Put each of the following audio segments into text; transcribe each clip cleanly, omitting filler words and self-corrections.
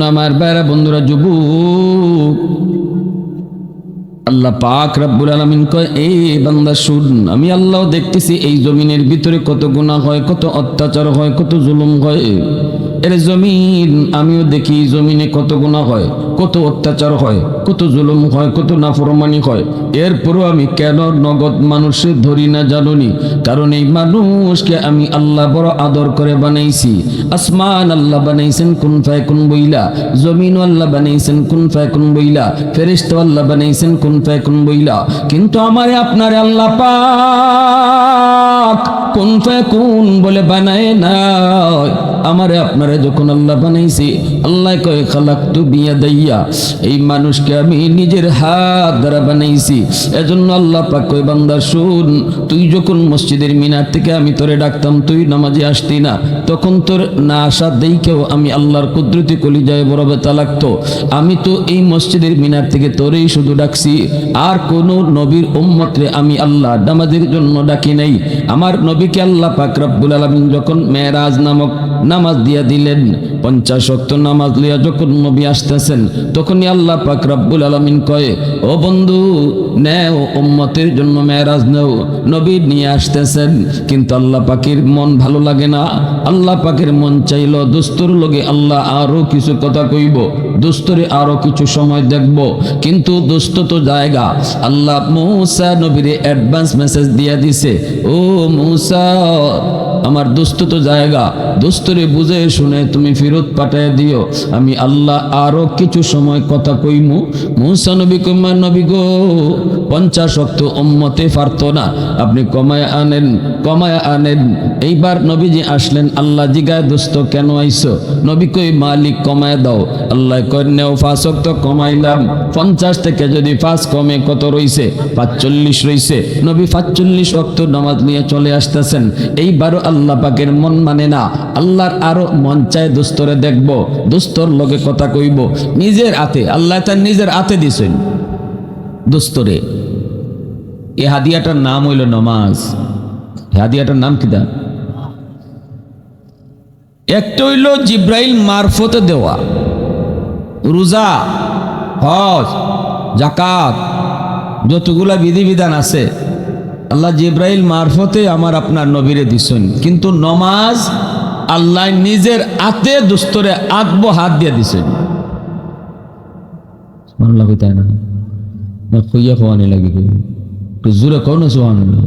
আমার ভাইরা বন্ধুরা যুবক, আল্লাহ পাক রব্বুল আলামিন কয়, এই বান্দা শুন, আমি আল্লাহ দেখতেছি এই জমিনের ভিতরে কত গুনাহ হয়, কত অত্যাচার হয়, কত জুলুম হয়। এর জমিন আমিও দেখি, জমিনে কত গুনাহ হয়, কত অত্যাচার হয়, কত জুলুম হয়, কত নাফরমানি হয়। এরপরও আমি কেন নগদ মানুষের ধরি না জানুনি? কারণ এই মানুষকে আমি আল্লাহ বড় আদর করে বানাইছি। আসমান আল্লাহ বানাইছেন কুন ফায়াকুন বইলা, জমিন আল্লাহ বানাইছেন কুন ফায়াকুন বইলা, ফেরেশতা আল্লাহ বানাইছেন কুন ফায়াকুন বইলা। কিন্তু আমারে আপনারে আল্লাহ পাক কুন ফায়াকুন বলে বানায় নাই। আমারে আপনারে যখন আল্লাহ বানাইছি, আল্লাহ কয় খালাকতু বিয়াদাইয়া, এই মানুষকে আমি নিজের হাত দ্বারা বানাইছি। এজন্য আল্লাহ পাক কয়, বান্দা শুন, তুই যখন মসজিদের মিনার থেকে আমি তোরে ডাকতাম, তুই নামাজে আসতি না, তখন তোর না আসা দেখেও আমি আল্লাহর কুদরতি কলিজায় বড় ব্যথা লাগতো। আমি তো এই মসজিদের মিনার থেকে তোরেই শুধু ডাকছি, আর কোন নবীর উম্মতরে আমি আল্লাহ নামাজের জন্য ডাকি নাই। আমার নবীকে আল্লাহ পাক রব্বুল আলামিন যখন মেরাজ নামক নামাজ দিয়া দিলেন, 50 ওয়াক্ত নামাজ লিয়া যখন নবী আসতেছেন, তখনই আল্লাহ পাক রব্বুল আলামিন কয়, ও বন্ধু নেও, উম্মতের জন্য মেরাজ নেও। নবী নিয়ে আসতেছেন, কিন্তু আল্লাহ পাকের মন ভালো লাগে না। আল্লাহ পাকের মন চাইল দোস্তর লগে আল্লাহ আরো কিছু কথা কইব, দোস্তরে আরো কিছু সময় দেখব। কিন্তু দোস্ত তো জায়গা, আল্লাহ মূসা নবীরে অ্যাডভান্স মেসেজ দিয়া দিছে, ও মূসা আমার দোস্ত তো জায়গা, দোস্তরে বুঝে শুনে তুমি ফেরত পাঠায় দিও, আমি আল্লাহ আরো কিছু সময় কথা কইমু। মূসা নবী কইমা, নবী গো 50 ওয়াক্ত উম্মতে পারতো না, আপনি কমায় আনেন, কমায় আনেন। এইবার নবীজি আসলেন, আল্লাহ জিগায়, দোস্ত কেন আইছো? নবী কই, মালিক কমায় দাও। আল্লাহ কই, নেও 5 ওয়াক্ত কমাইলাম। 50 থেকে যদি 5 কমে কত রইছে? 45 রইছে। নবী 45 ওয়াক্ত নামাজ নিয়ে চলে আসতেছেন। এইবারও আল্লাহ পাকের মন মানে না, আল্লাহর আরো মন চায় দোস্তরে দেখব, দোস্তর লগে কথা কইব। নিজের হাতে আল্লাহ তার নিজের হাতে দিছেন দোস্তরে। এই হাদিয়াটার নাম হইল নামাজ। হাদিয়াটার নাম কি? দা একটা হইল জিব্রাইল মারফতে দেওয়া, রোজা, হজ, যাকাত, যতগুলা বিধিবিধান আছে আল্লাহ জিব্রাইল মারফতে আমার আপনার নবীরে দিছেন। কিন্তু নমাজ আল্লাহ নিজের হাতে দোস্তরে আতব হাত দিয়ে দিছেন। তাই না? কইয়া খাওয়ানি লাগে, জোরে কও না সুবহানাল্লাহ।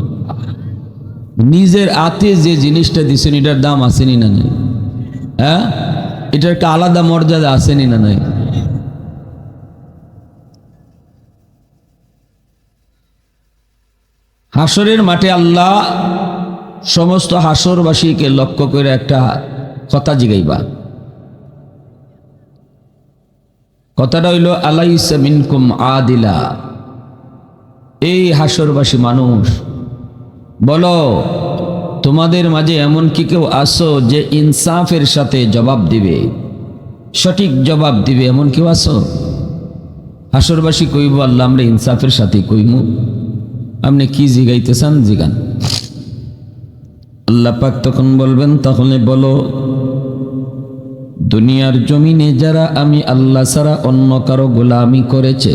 নিজের হাতে যে জিনিসটা দিছেন, এটার দাম আসেনি না নাই? হ্যাঁ, এটার একটা আলাদা মর্যাদা আসেনি না নাই? হাসরের মাঠে আল্লাহ সমস্ত হাসরবাসীকে লক্ষ্য করে একটা কথা জিগাইবা। কথাটা হইল, আলাইসা মিনকুম আদিলা, এই হাসরবাসী মানুষ বলো, তোমাদের মাঝে এমন কি কেউ আসো যে ইনসাফের সাথে জবাব দিবে, সঠিক জবাব দিবে, এমন কেউ আসো? হাসরবাসী কইব, আল্লাহ আমরা ইনসাফের সাথে কইমু, আপনি কি জিগাইতে চান জিগান। আল্লাহ পাক তখন বলবেন, তাহলে বলো, দুনিয়ার জমিনে যারা আমি আল্লাহ ছাড়া অন্য কারো গোলামি করেছে,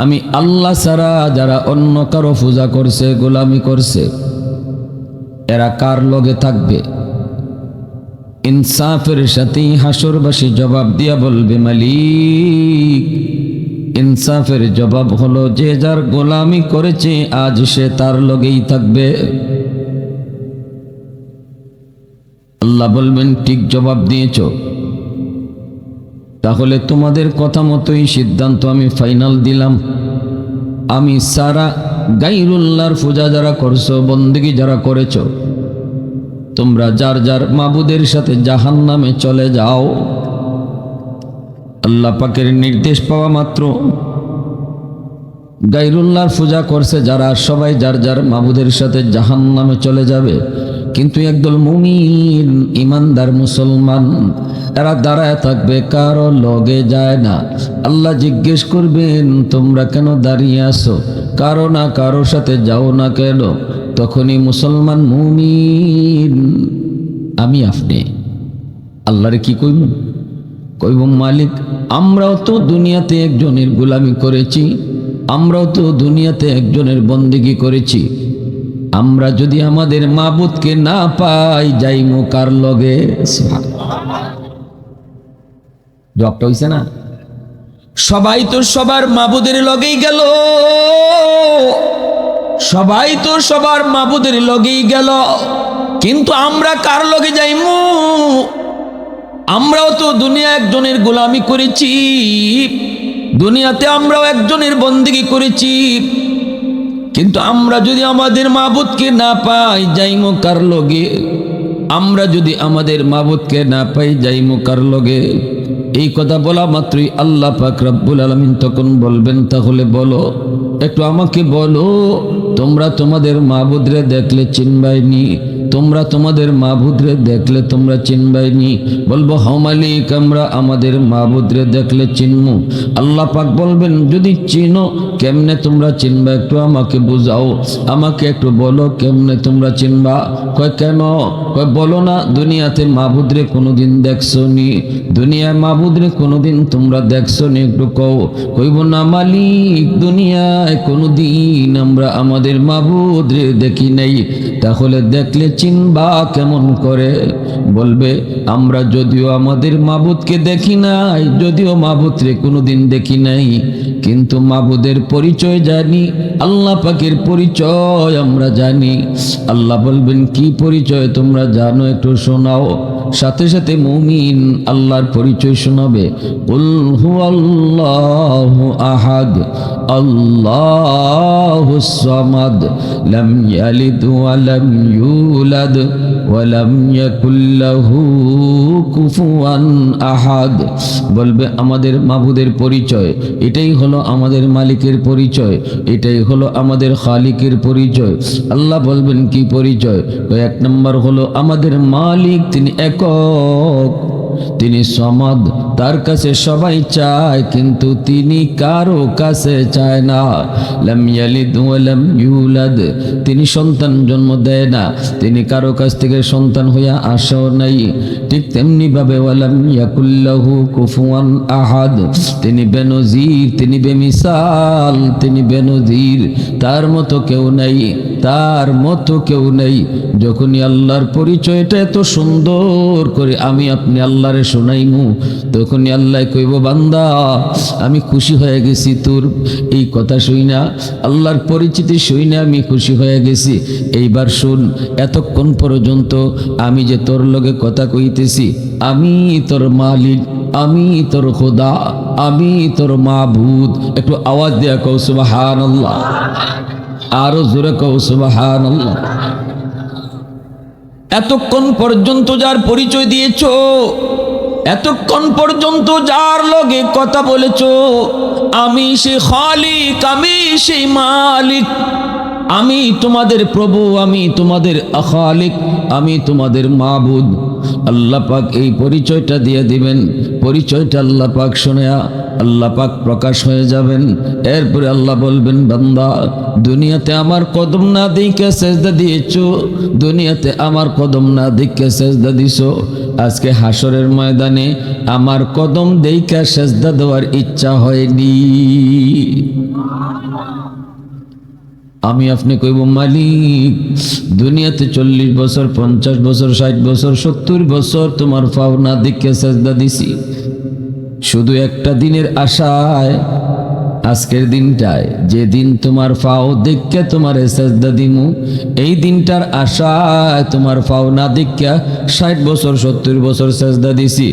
আমি আল্লাহ ছাড়া যারা অন্য কারো পূজা করছে, গোলামি করছে, এরা কার লগে থাকবে? ইনসাফের সাথে হাসরবাসী জবাব দিয়া বলবে, মালিক। ইনসাফের জবাব হলো, যে যার গোলামি করেছে আজ সে তার লগেই থাকবে। আল্লাহ বলবেন, ঠিক জবাব দিয়েছ, তাহলে তোমাদের কথা মতোই সিদ্ধান্ত আমি ফাইনাল দিলাম। আমি সারা গায়রুল্লাহর পূজা যারা করছো, বন্দেগী যারা করেছ, তোমরা যার যার মাবুদের সাথে জাহান্নামে চলে যাও। আল্লাহ পাকের নির্দেশ পাওয়া মাত্র গায়রুল্লাহর পূজা করছে যারা, সবাই যার যার মাবুদের সাথে জাহান্নামে চলে যাবে। কিন্তু একদল মুমিন ইমানদার মুসলমান, এরা দাঁড়ায় থাকবে, কারো লগে যায় না। আল্লাহ জিজ্ঞেস করবেন, তোমরা কেন দাঁড়িয়ে আছো? কারো না কারোর সাথে যাও না কেন? তখনই মুসলমান মুমিন আমি আপনি আল্লাহরে কি কইব? কইব মালিক আমরাও তো দুনিয়াতে একজনের গোলামি করেছি, আমরাও তো দুনিয়াতে একজনের বন্দেগী করেছি, আমরা যদি আমাদের মাবুদকে না পাই যাইমু কার লগে? জবটা হইছে না? সবাই তো সবার মাবুদের লগেই গেল, সবাই তো সবার মাবুদের লগেই গেল, কিন্তু আমরা কার লগে যাইমু? আমরাও তো দুনিয়া একজনের গোলামি করেছি, দুনিয়াতে আমরাও একজনের বন্দেগী করেছি, কিন্তু আমরা যদি আমাদের মাবুদকে না পাই যাইমু কার লগে? আমরা যদি আমাদের মাবুদকে না পাই যাইমু কার লগে? এই কথা বলা মাত্রই আল্লাহ পাক রব্বুল আলামিন তখন বলবেন, তাহলে বলো, একটু আমাকে বলো, তোমরা তোমাদের মাবুদরে দেখলে চিনবাইনি? তোমরা তোমাদের মাবুদরে দেখলে তোমরা চিনবাইনি? বলবো হ্যাঁ মালিক, আমরা আমাদের মাবুদরে দেখলে চিনমু। আল্লাহ পাক বলবেন, যদি চিনো কেমনে তোমরা চিনবা, একটু আমাকে বুঝাও, আমাকে একটু বলো কেমনে তোমরা চিনবা? কয় কেন? কয় বলো না, দুনিয়াতে মাবুদরে কোনোদিন দেখছো নি? দুনিয়ায় মাবুদরে কোনোদিন তোমরা দেখছো নি? একটু কও। কইব না মালিক, দুনিয়ায় কোনোদিন আমরা আমাদের মাবুদরে দেখি নাই। তাহলে দেখলে চিনবা কেমন করে? বলবে, আমরা যদিও আমাদের মাবুদকে দেখি নাই, যদিও মাবুদরে কোনোদিন দেখি নাই, কিন্তু মাবুদের পরিচয় জানি, আল্লাহ পাকের পরিচয় আমরা জানি। আল্লাহ বলবেন, কি পরিচয় তোমরা জানো একটু শোনাও। সাথে সাথে মুমিন আল্লাহর পরিচয় শোনাবে, কুল হুয়াল্লাহু আহাদ আল্লাহুস সামাদ লাম ইয়ালিদ ওয়া লাম ইউলাদ ওয়া লাম ইয়াকুল লাহু কুফুয়ান আহাদ। বলবে আমাদের মাবুদের পরিচয়, এটাই হলো আমাদের মালিকের পরিচয়, এটাই হলো আমাদের খালিকের পরিচয়। আল্লাহ বলবেন, কি পরিচয়? এক নম্বর হলো আমাদের মালিক তিনি একক, তিনি সমাদ, তার কাছে সবাই চায় কিন্তু তিনি কারো কাছে চায় না। লাম ইয়ালিদ ওয়া লাম ইউলাদ, তিনি সন্তান জন্ম দেয় না, তিনি কারো কাছ থেকে সন্তান হইয়া আসাও নাই। ঠিক তেমনি ভাবে ওয়া লাম ইয়াকুল লাহু কুফুয়ান আহাদ, তিনি বেনজির, তিনি বেমিসাল, তিনি বেনজির, তার মতো কেউ নাই, তার মতো কেউ নেই। যখনই আল্লাহর পরিচয়টা এত সুন্দর করে আমি আপনি আল্লাহরে শোনাইমু, তখনই আল্লাহ কইব, বান্দা আমি খুশি হয়ে গেছি তোর এই কথা শুই না, আল্লাহর পরিচিতি শুই না আমি খুশি হয়ে গেছি। এইবার শুন, এতক্ষণ পর্যন্ত আমি যে তোর লগে কথা কইতেছি, আমি তোর মালিক, আমি তোর খোদা, আমি তোর মাবুদ। একটু আওয়াজ দিয়া কও সুবহানাল্লাহ, আরো জোরে কও সুবহানাল্লাহ। এতক্ষণ পর্যন্ত যার পরিচয় দিয়েছ, এতক্ষণ পর্যন্ত যার লগে কথা বলেছ, আমি সেই খালিক, আমি সেই মালিক, আমি তোমাদের প্রভু, আমি তোমাদের খালিক, আমি তোমাদের মাবুদ। আল্লাহ পাক এই পরিচয়টা দিয়ে দিবেন। পরিচয়টা আল্লাহ পাক শুনে আল্লাহ পাক প্রকাশ হয়ে যাবেন। এরপরে আল্লাহ বলবেন, বান্দা দুনিয়াতে আমার কদম না দিকে সেজদা দিয়েছো, দুনিয়াতে আমার কদম না দিকে সেজদা দিছো, আজকে হাসরের ময়দানে আমার কদম দেইকা সেজদা দেওয়ার ইচ্ছা হয়নি। আমি আপনি কইব, মালিক দুনিয়াতে 40 বছর, 50 বছর, 60 বছর, 70 বছর তোমার পাওনা দিকে সেজদা দিছি, শুধু একটা দিনের আশায়, আজকের দিনটায়, যে দিন তোমার পাও দেখে তোমার সেজদা দিমু, এই দিনটার আশায় তোমার পাও না দেখে 60 বছর 70 বছর সেজদা দিছি।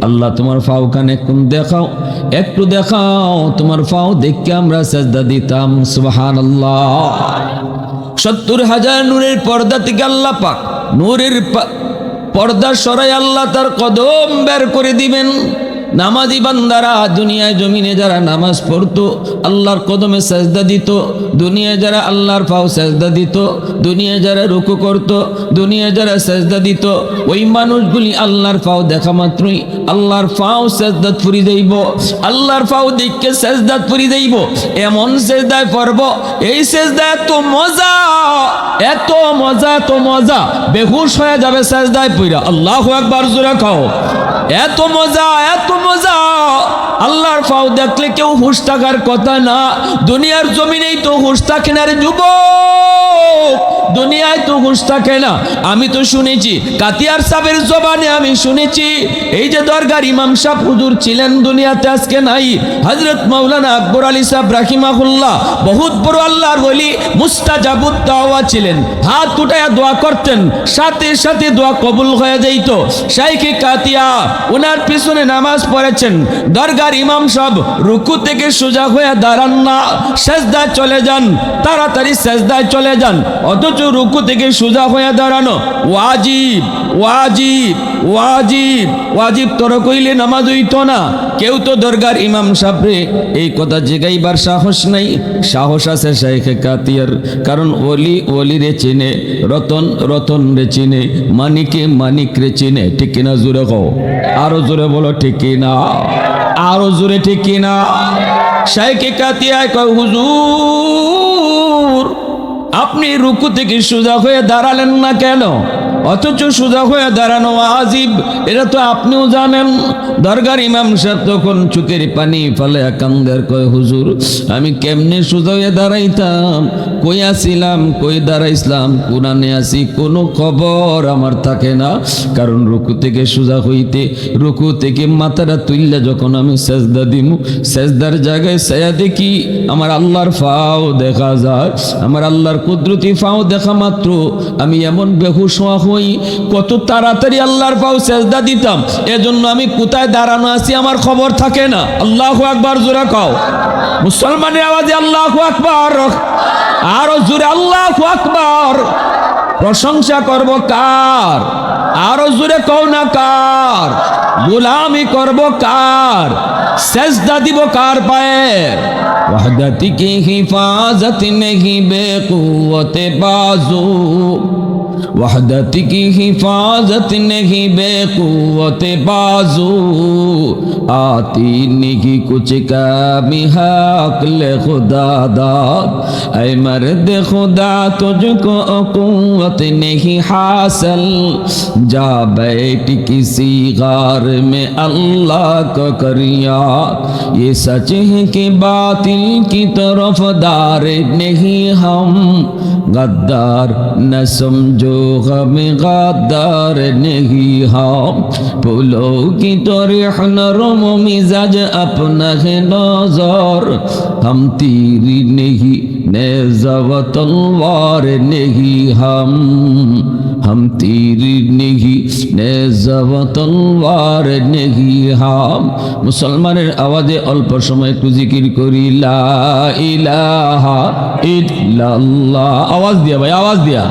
আল্লাহ তোমার পাও কানে কোন দেখাও, একটু দেখাও, তোমার পাও দেখে আমরা সেজদা দিতাম। সুবহানাল্লাহ। 70,000 নূরের পর্দা থেকে আল্লাহ পাক নূরের পর্দা সরাই আল্লাহ তার কদম বের করে দিবেন। নামাজি বান্দারা দুনিয়ায় জমিনে যারা নামাজ পড়তো, আল্লাহর কদমে সেজদা দিত, দুনিয়ায় যারা আল্লাহর পাও সেজদা দিত, দুনিয়ায় যারা রুকু করত, দুনিয়ায় যারা সেজদা দিত, ওই মানুষগুলি আল্লাহর পাও দেখা মাত্রই আল্লাহর পাও সেজদাত ফুরি যাইব, আল্লাহর পাও দেখে সেজদাত ফুরি যাইব। এমন সেজদায় পড়ব, এই সেজদা এত মজা, এত মজা, এত মজা, বেহুশ হয়ে যাবে সেজদায় পইরা। আল্লাহু আকবার, জোরে খাও। এত মজা, এত মজা, আল্লাহর পাও দেখলে কেউ হুশ থাকার কথা না। দুনিয়ার জমিনেই তো হুশ থাকে না রে যুবক, দুনিয়ায় তো হুশ থাকে না। আমি তো শুনেছি, কাতিয়ার সাহেবের জবানে আমি শুনেছি, এই যে দরগার ইমাম সাহেব হুজুর ছিলেন, দুনিয়াতে আজকে নাই, হযরত মাওলানা আকবর আলী সাহেব রাহিমাহুল্লাহ, বহুত বড় আল্লাহর ওলি, মুস্তাজাবুদ দাওয়া ছিলেন। হাত উঠায়া দোয়া করতেন, সাথে সাথে দোয়া কবুল হয়ে যাইত। শাইখে কাতিয়া ওনার পিছনে নামাজ পড়েছেন। দরগার ইমাম সাহেব রুকু থেকে সোজা হয়ে দাঁড়ান না, সেজদায় চলে যান, তাড়াতাড়ি সেজদায় চলে যান। অথচ রুকু থেকে সোজা হয়ে দাঁড়ানো ওয়াজিব, ওয়াজিব, ওয়াজিব, ওয়াজিব তোর কইলে নামাজ হইতো না। কেউ তো দরগার ইমাম সাহেবরে এই কথা জিগাইবার সাহস নাই। সাহস আছে শাইখে কাতিয়ার, কারণ ওলি ওলি রে চিনে, রতন রতন রে চিনে, মানিকে মানিক রে চিনে। ঠিক কিনা জোরে কও, আরো জোরে বলো ঠিক কিনা, আরো জোরে ঠিক কিনা। শাইখে কাতিয়ায় কয়, হুজুর আপনি রুকু থেকে সোজা হয়ে দাঁড়ালেন না কেন? অথচ সোজা হয়ে দাঁড়ানো ওয়াজিব, এটা তো আপনিও জানেন। দরগার ইমাম সাহেব তখন চোখের পানি ফেলে কান্দের, কয় হুজুর আমি কেমনে সোজা হয়ে দাঁড়াইতাম, কই আসিলাম, কই দাঁড়াইছিলাম, কোরআনে আসি, কোনো খবর আমার থাকে না। কারণ রুকু থেকে সোজা হইতে, রুকু থেকে মাথাটা তুললে যখন আমি সেজদা দিমু, সেজদার জায়গায় ছায়া দেখি আমার আল্লাহর ফাও দেখা যায়। আমার আল্লাহর কুদরতি ফাও দেখা মাত্র আমি এমন বেহুশ হই, কত তাড়াতাড়ি আল্লাহর পাও সেজদা দিতাম। এজন্য আমি কোথায় দাঁড়ানো আছি আমার খবর থাকে না। আল্লাহু আকবার, জোরে কও। মুসলমানের আওয়াজে আল্লাহু আকবার, আরো জোরে আল্লাহু আকবার। প্রশংসা করব কার? আরো জোরে কও না কার? গোলামি করব কার? সেজদা দিব কার পায়ে? ওয়াহদাতি কি হিফাজত নেহি বেকুওতে বাজু, वहदत की हिफाजत नहीं बेकुवते बाजू, आती नहीं कुछ कमी हक़-ए खुदा दाद, ऐ मर्द खुदा तुझको कुव्वत नहीं हासिल, जा बैठ किसी गार में अल्लाह को कर याद, ये सच है कि बातिल की तरफ दार नहीं हम, गद्दार न समझो गम गद्दार नहीं हम, फूलों की तरह नरम मिजाज अपना है नजर, हम तीर नहीं नेज़ा व तलवार नहीं हम तीर नहीं नेज़ा व तलवार नहीं हम। मुसलमाনের আওয়াজে অল্প সময় একটু জিকির করি, লা ইলাহা ইল্লাল্লাহ। আওয়াজ দিয়া ভাই, আওয়াজ দিয়া।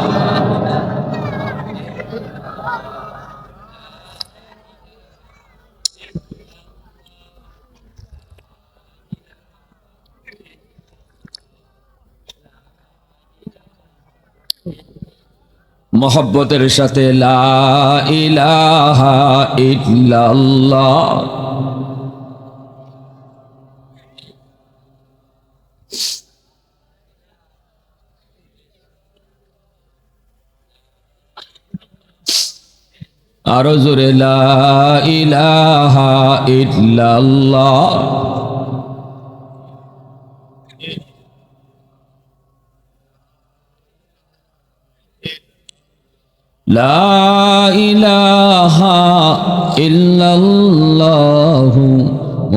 মোহব্বতের সাথে লা ইলাহা ইল্লাল্লাহ। আরো জোরে লা ইলাহা ইল্লাল্লাহ। লা ইলাহা ইল্লাল্লাহু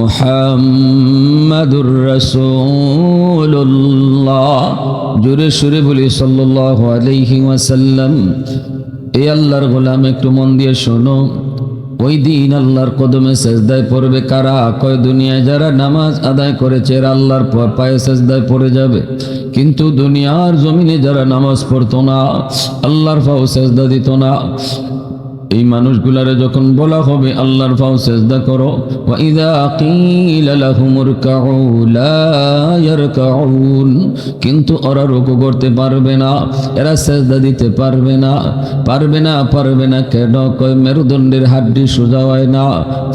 মুহাম্মাদুর রাসূলুল্লাহ। জোরে সুরে বলি সাল্লাল্লাহু আলাইহি ওয়াসাল্লাম। এ আল্লাহর গোলাম একটু মন দিয়ে শোনো, ওই দিন আল্লাহর কদমে সেজদায় পড়বে কারা? কয় দুনিয়ায় যারা নামাজ আদায় করেছে এরা আল্লাহর পায়ে সেজদায় পড়ে যাবে, কিন্তু দুনিয়ার জমিনে যারা নামাজ পড়তো না, আল্লাহর পাও সেজদা দিত না, এই মানুষগুলারে যখন বলা হবে আল্লাহর পাও সেজদা করো, ওয়া ইযা কিলা লাহুম ইরকাউ লা ইয়ারকাউন, কিন্তু ওরা রুকু করতে পারবে না, এরা সেজদা দিতে পারবে না। পারবে না কেন? কয় মেরুদণ্ডের হাড্ডি সোজা হয় না,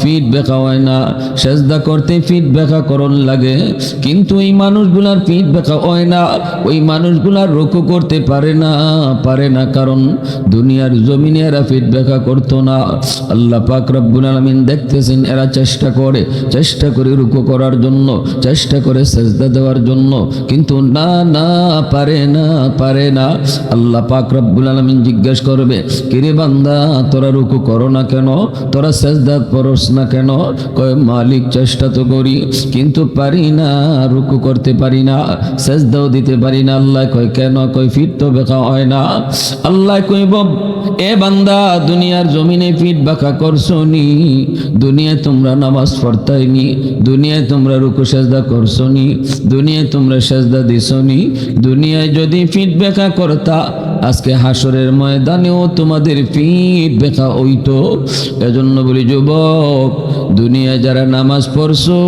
ফিট বেঁকা হয় না, সেজদা করতে ফিট বেঁকা করণ লাগে। কিন্তু এই মানুষগুলার ফিট বেঁকা হয় না, ওই মানুষগুলার রুকু করতে পারে না, কারণ দুনিয়ার জমিনে এরা ফিট বেঁকা করতো না। আল্লাহ পাক রব্বুল আলামিন দেখতেছেন এরা চেষ্টা করে রুকু করার জন্য, চেষ্টা করে সেজদা দেওয়ার জন্য, কিন্তু না পারে না। আল্লাহ পাক রব্বুল আলামিন জিজ্ঞেস করবে, কিরে বান্দা তোরা রুকু করো না কেন, তোরা সেজদা করস না কেন? কয় মালিক চেষ্টা তো করি কিন্তু পারি না, রুকু করতে পারি না, সেজদাও দিতে পারি না। আল্লাহ কয় কেন? কয় ফিট তো বেঁকা হয় না। আল্লাহ কইব, এ বান্দা দুনিয়ার জমিনে ফিট বাঁকা করছো নি, দুনিয়ায় তোমরা নামাজ পড়তাইনি, দুনিয়ায় তোমরা রুকু সেজদা করছো নি, দুনিয়ায় তোমরা সেজদা দিছো নি। দুনিয়ায় যদি ফিট বেঁকা করতা আজকে হাসরের ময়দানেও তোমাদের ফিট বেঁকা হইতো। এজন্য বলি যুবক, দুনিয়ায় যারা নামাজ পড়ছো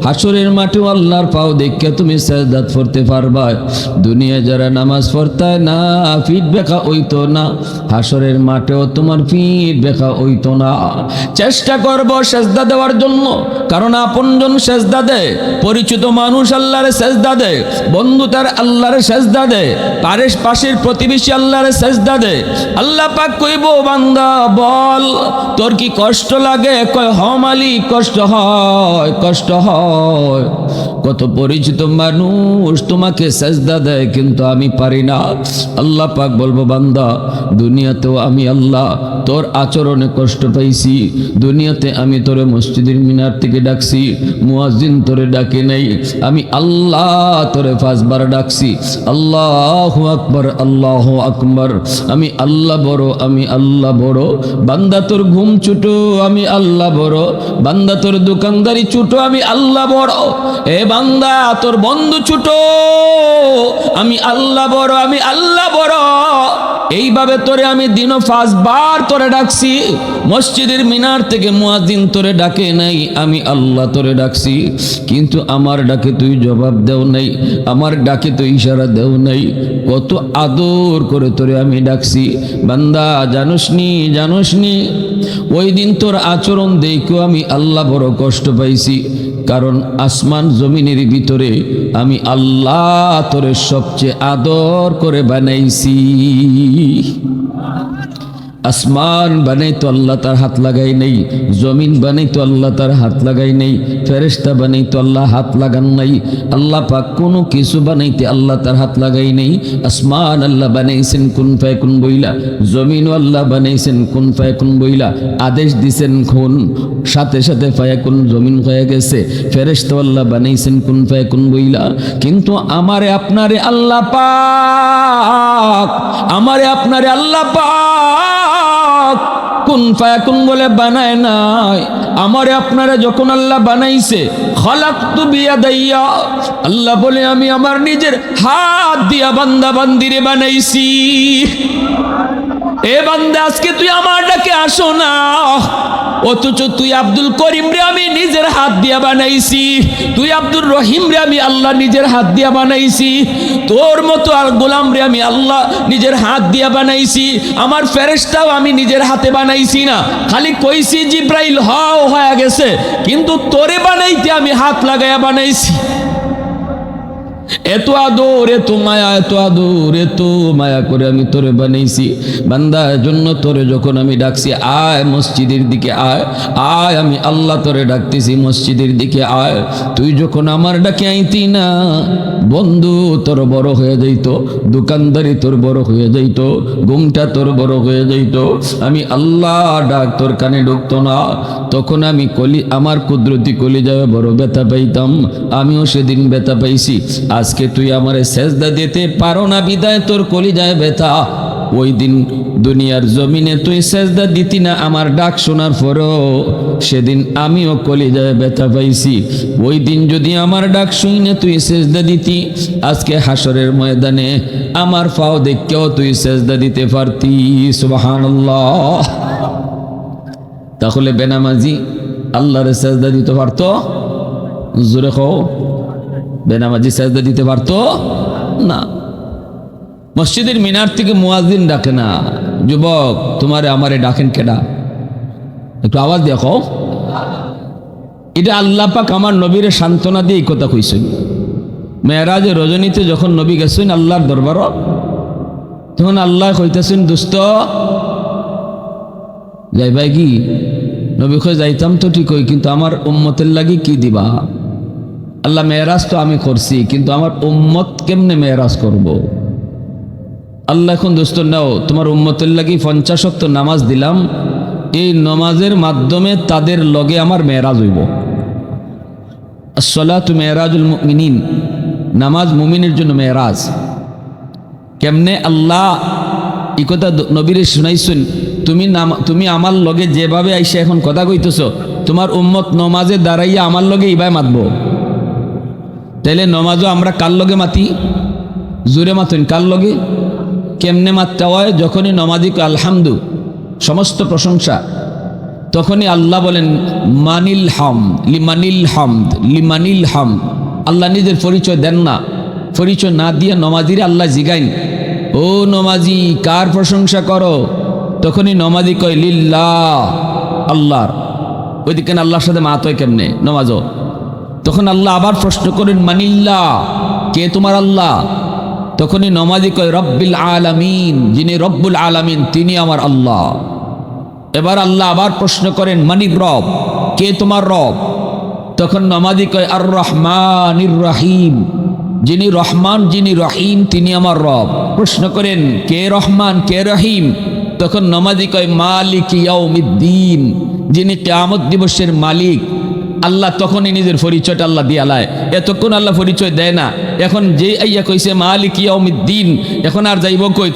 হাসরের মাঠেও আল্লাহর পাও দেখে তুমি সেজদা পড়তে পারবা। দুনিয়ায় যারা নামাজ পড়তায় না, ফিট বেঁকা হইতো না, হাসরের মাঠেও তোমার ফিট বেঁকা হইতো না। চেষ্টা করব সেজদা দেওয়ার জন্য, কারণ আপনজন সেজদা দেয়, পরিচিত মানুষ আল্লাহরে সেজদা দেয়, বন্ধু তার আল্লাহরে সেজদা দেয়, পাশের প্রতিবেশী আল্লাহরে সেজদা দেয়। আল্লাহ পাক কইব, বান্দা বল তোর কি কষ্ট লাগে? কয় হ মালিক, কষ্ট হয়। কত পরিচিত মানুষ তোমাকে সেজদা দেয় কিন্তু আমি পারি না। আল্লাহ পাক বলবো, বান্দা দুনিয়াতেও আমি আল্লাহ তোর আচরণে কষ্ট পাইছি, দুনিয়াতে আমি তোরে মসজিদের মিনার থেকে ডাকছি, মুয়াজ্জিন তোরে ডাকে নাই, আমি আল্লাহ তোরে 5 বার ডাকছি, আল্লাহু আকবার আল্লাহু আকবার, আমি আল্লাহ বড়। বান্দা তোর ঘুম ছুটো, আমি আল্লাহ বড়। বান্দা তোর দোকানদারি ছুটো, আমি আল্লাহ বড়। এ বান্দা তোর বন্ধু ছুটো, আমি আল্লাহ বড়। এইভাবে তোরে আমি দিনও 5 বার তোরে ডাকছি, মসজিদের মিনার থেকে মুয়াজ্জিন তোরে ডাকে নাই, আমি আল্লাহ তোরে ডাকছি, কিন্তু আমার ডাকে তুই জবাব দেও নাই, আমার ডাকে তুই ইশারা দেও নাই। কত আদর করে তোরে আমি ডাকছি। বান্দা জানোসনি ওই দিন তোর আচরণ দেখেও আমি আল্লাহ বড় কষ্ট পাইছি, কারণ আসমান জমিনের ভিতরে আমি আল্লাহ তোরে সবচেয়ে আদর করে বানাইছি। আসমান বানাই তো আল্লাহ তার হাত লাগাই নেই, জমিন বানাই তো আল্লাহ তার হাত লাগাই নেই, ফেরেশতা বানাই তো আল্লাহ হাত লাগান নাই। আল্লাহ পাক কোনো কিছু বানাইতে আল্লাহ তার হাত লাগাই নেই। আসমান আল্লাহ বানাইছেন কুন ফায়াকুন বইলা, জমিনও আল্লাহ বানাইছেন কুন ফায়াকুন বইলা, আদেশ দিছেন খুন, সাথে সাথে ফায়াকুন জমিন হয়ে গেছে। ফেরেশতা আল্লাহ বানাইছেন কুন ফায়াকুন বইলা, কিন্তু আমারে আপনারে আল্লাহ পাক কুন ফায়াকুন বলে বানায় নাই। আমারে আপনারা যখন আল্লাহ বানাইছে, খালাকতু বিয়াদাইয়া, আল্লাহ বলে আমি আমার নিজের হাত দিয়া বান্দা বান্দিরে বানাইছি। এ বান্দা আজকে তুই আমার ডাকে আসো না, অথচ তুই আব্দুল করিম রে আমি নিজের হাত দিয়া বানাইছি, তুই আব্দুর রহিম রে আমি আল্লাহ নিজের হাত দিয়া বানাইছি, তোর মতো আর গোলাম রে আমি আল্লাহ নিজের হাত দিয়া বানাইছি, আমার ফেরেশতাও আমি নিজের হাতে বানাইছি না, খালি কইছি জিব্রাইল হও হয়ে গেছে, কিন্তু তোরে বানাইতে আমি হাত লাগাইয়া বানাইছি। এত আদর, এত মায়া করে আমি তোরে বানাইছি। বান্দা জন্য তোরে যখন আমি ডাকছি, আয় মসজিদের দিকে আয়, আমি আল্লাহ তোরে ডাকতেছি মসজিদের দিকে আয়। তুই যখন আমার ডাকে আইতি না, বন্ধু তোর বড় হয়ে যাইতো, দোকানদারি তোর বড় হয়ে যাইতো, ঘুমটা তোর বড় হয়ে যাইতো, আমি আল্লাহ ডাক তোর কানে ঢুকতো না। তখন আমি আমার কুদরতি কলিজায় বড় ব্যথা পাইতাম, আমিও সেদিন ব্যথা পাইছি। আজকে তুই আমারে সেজদা দিতে পারো না বিদায় তোর কলিজায় ব্যথা। ওই দিন দুনিয়ার জমিনে তুই সেজদা দিতি না আমার ডাক শোনার পরও, সেদিন আমিও কলিজায় ব্যথা পাইছি। ওই দিন যদি আমার ডাক শুনে তুই সেজদা দিতি, আজকে হাসরের ময়দানে আমার পাও দেখেও তুই সেজদা দিতে পারতি। সুবহানাল্লাহ। তাহলে বেনামাজি আল্লাহরে সাজদা দিতে পারতো? জোরে কও, বেনামাজি সাজদা দিতে পারতো না। মসজিদের মিনার থেকে মুয়াজ্জিন ডাকে না, যুবক তোমারে আমারে ডাকেন কেডা? একটু আওয়াজ দেখো। এটা আল্লাহ পাক আমার নবীরে সান্ত্বনা দিয়ে এই কথা কইছেন। মেরাজে রজনীতে যখন নবী গেছেন আল্লাহর দরবার, তখন আল্লাহ কইতেছেন দোস্ত যাইবাই কি? নবী কই যাইতাম তো ঠিকই, কিন্তু আমার উম্মতের লাগি কি দিবা? আল্লাহ মেরাজ তো আমি করছি, কিন্তু আমার উম্মত কেমনে মেরাজ করব? আল্লাহ এখন দোস্ত নাও, তোমার উম্মতের লাগি 50 ওয়াক্ত নামাজ দিলাম, এই নামাজের মাধ্যমে তাদের লগে আমার মেরাজ হইব। আসসালাতু মেরাজুল মুমিনিন, নামাজ মুমিনের জন্য মেরাজ। কেমনে আল্লাহ এই কথা নবীরে শুনাইছেন, তুমি আমার লগে যেভাবে আইসা এখন কথা কইতেছ, তোমার উম্মত নমাজে দাঁড়াইয়া আমার লগে ইবাই মাতবো। তাইলে নমাজও আমরা কার লগে মাতি? জোরে মাতেন কার লগে? কেমনে মাততে হয়? যখনই নমাজি আলহামদু, সমস্ত প্রশংসা, তখনই আল্লাহ বলেন মানিল হামদ, লিমানিল হামদ, লিমানিল হামদ। আল্লাহ নিজের পরিচয় দেন না, পরিচয় না দিয়ে নমাজিরে আল্লাহ জিগাইন, ও নমাজি কার প্রশংসা করো? তখনই নমাজি কয় লিল্লাহ, আল্লাহর। ওইদিকে আল্লাহর সাথে মাত হয় কেমনে নমাজও? তখন আল্লাহ আবার প্রশ্ন করেন মানিল্লাহ, কে তোমার আল্লাহ? তখনই নমাজি কয় রব্বিল আলামিন, যিনি রব্বুল আলামিন তিনি আমার আল্লাহ। এবার আল্লাহ আবার প্রশ্ন করেন মানির রব, কে তোমার রব? তখন নমাজি কয় আর রহমানির রহিম, যিনি রহমান যিনি রহিম তিনি আমার রব। প্রশ্ন করেন কে রহমান কে রহিম? তখন নমাজি কয় মালিক ইয়াউমিদ্দিন, যিনি কিয়ামত দিবসের মালিক। আল্লাহ তখনই নিজের পরিচয়টা আল্লাহ দিয়ালায়। এতক্ষণ আল্লাহ পরিচয় দেয় না, এখন যে আইয়া কইছে মালিক ইয়াউমিদ্দিন, এখন আর যাইব কই?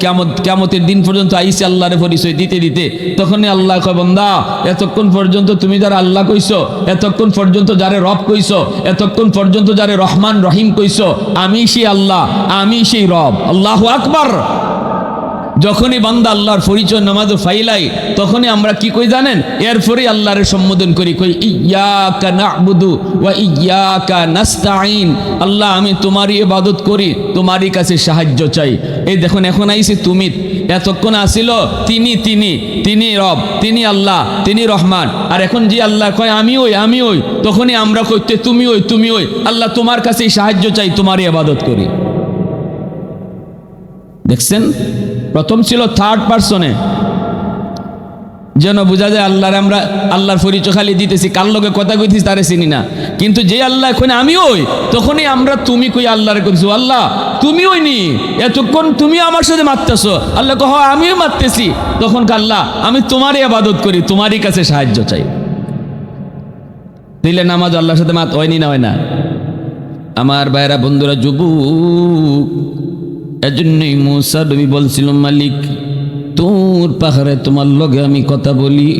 কিয়ামতের দিন পর্যন্ত আইছে আল্লাহর পরিচয় দিতে দিতে। তখনই আল্লাহ কয় বান্দা, এতক্ষণ পর্যন্ত তুমি যারা আল্লাহ কইছো, এতক্ষণ পর্যন্ত যারে রব কইছো, এতক্ষণ পর্যন্ত যারে রহমান রহিম কইছো, আমি সেই আল্লাহ, আমি সেই রব। আল্লাহু আকবার। যখনই বান্দা আল্লাহর পরিচয় নামাজে ফাইলাই, তখনই আমরা কি কই জানেন? এরপরে আল্লাহরে সম্বোধন করি, কই ইয়্যাকা না'বুদু ওয়া ইয়্যাকা নাস্তাঈন। আল্লাহ আমি তোমারই ইবাদত করি, তোমারই কাছে সাহায্য চাই। এই দেখুন এখন আইছে তুমি, এতক্ষণ আসিল তিনি রব, তিনি আল্লাহ, তিনি রহমান। আর এখন যে আল্লাহ কয় আমি ওই, তখনই আমরা কইতে তুমি ওই। আল্লাহ তোমার কাছেই সাহায্য চাই, তোমারই ইবাদত করি। দেখছেন, প্রথম ছিল থার্ড পারসনে, যেন বোঝা যায় আল্লাহর আমরা আল্লাহর পরিচয় খালি দিতেছি, কার লগে কথা কইতেছি তারে চিনি না। কিন্তু যে আল্লাহ এখন আমি ওই, তখনই আমরা তুমি কই আল্লাহরে কইছো, আল্লাহ তুমি ওই নি, এতক্ষণ তুমি আমার সাথে মারতেছো। আল্লাহ কহ আমিও মারতেছি। তখন আল্লাহ আমি তোমারই ইবাদত করি, তোমারই কাছে সাহায্য চাই। দিলে নামাজ আল্লাহর সাথে মাত হয়নি না হয় না? আমার ভাইরা বন্ধুরা যুবক, এজন্যই মুসা নবী বলছিল মালিক তোর পাহাড়ে তোমার লগে আমি কথা বলি,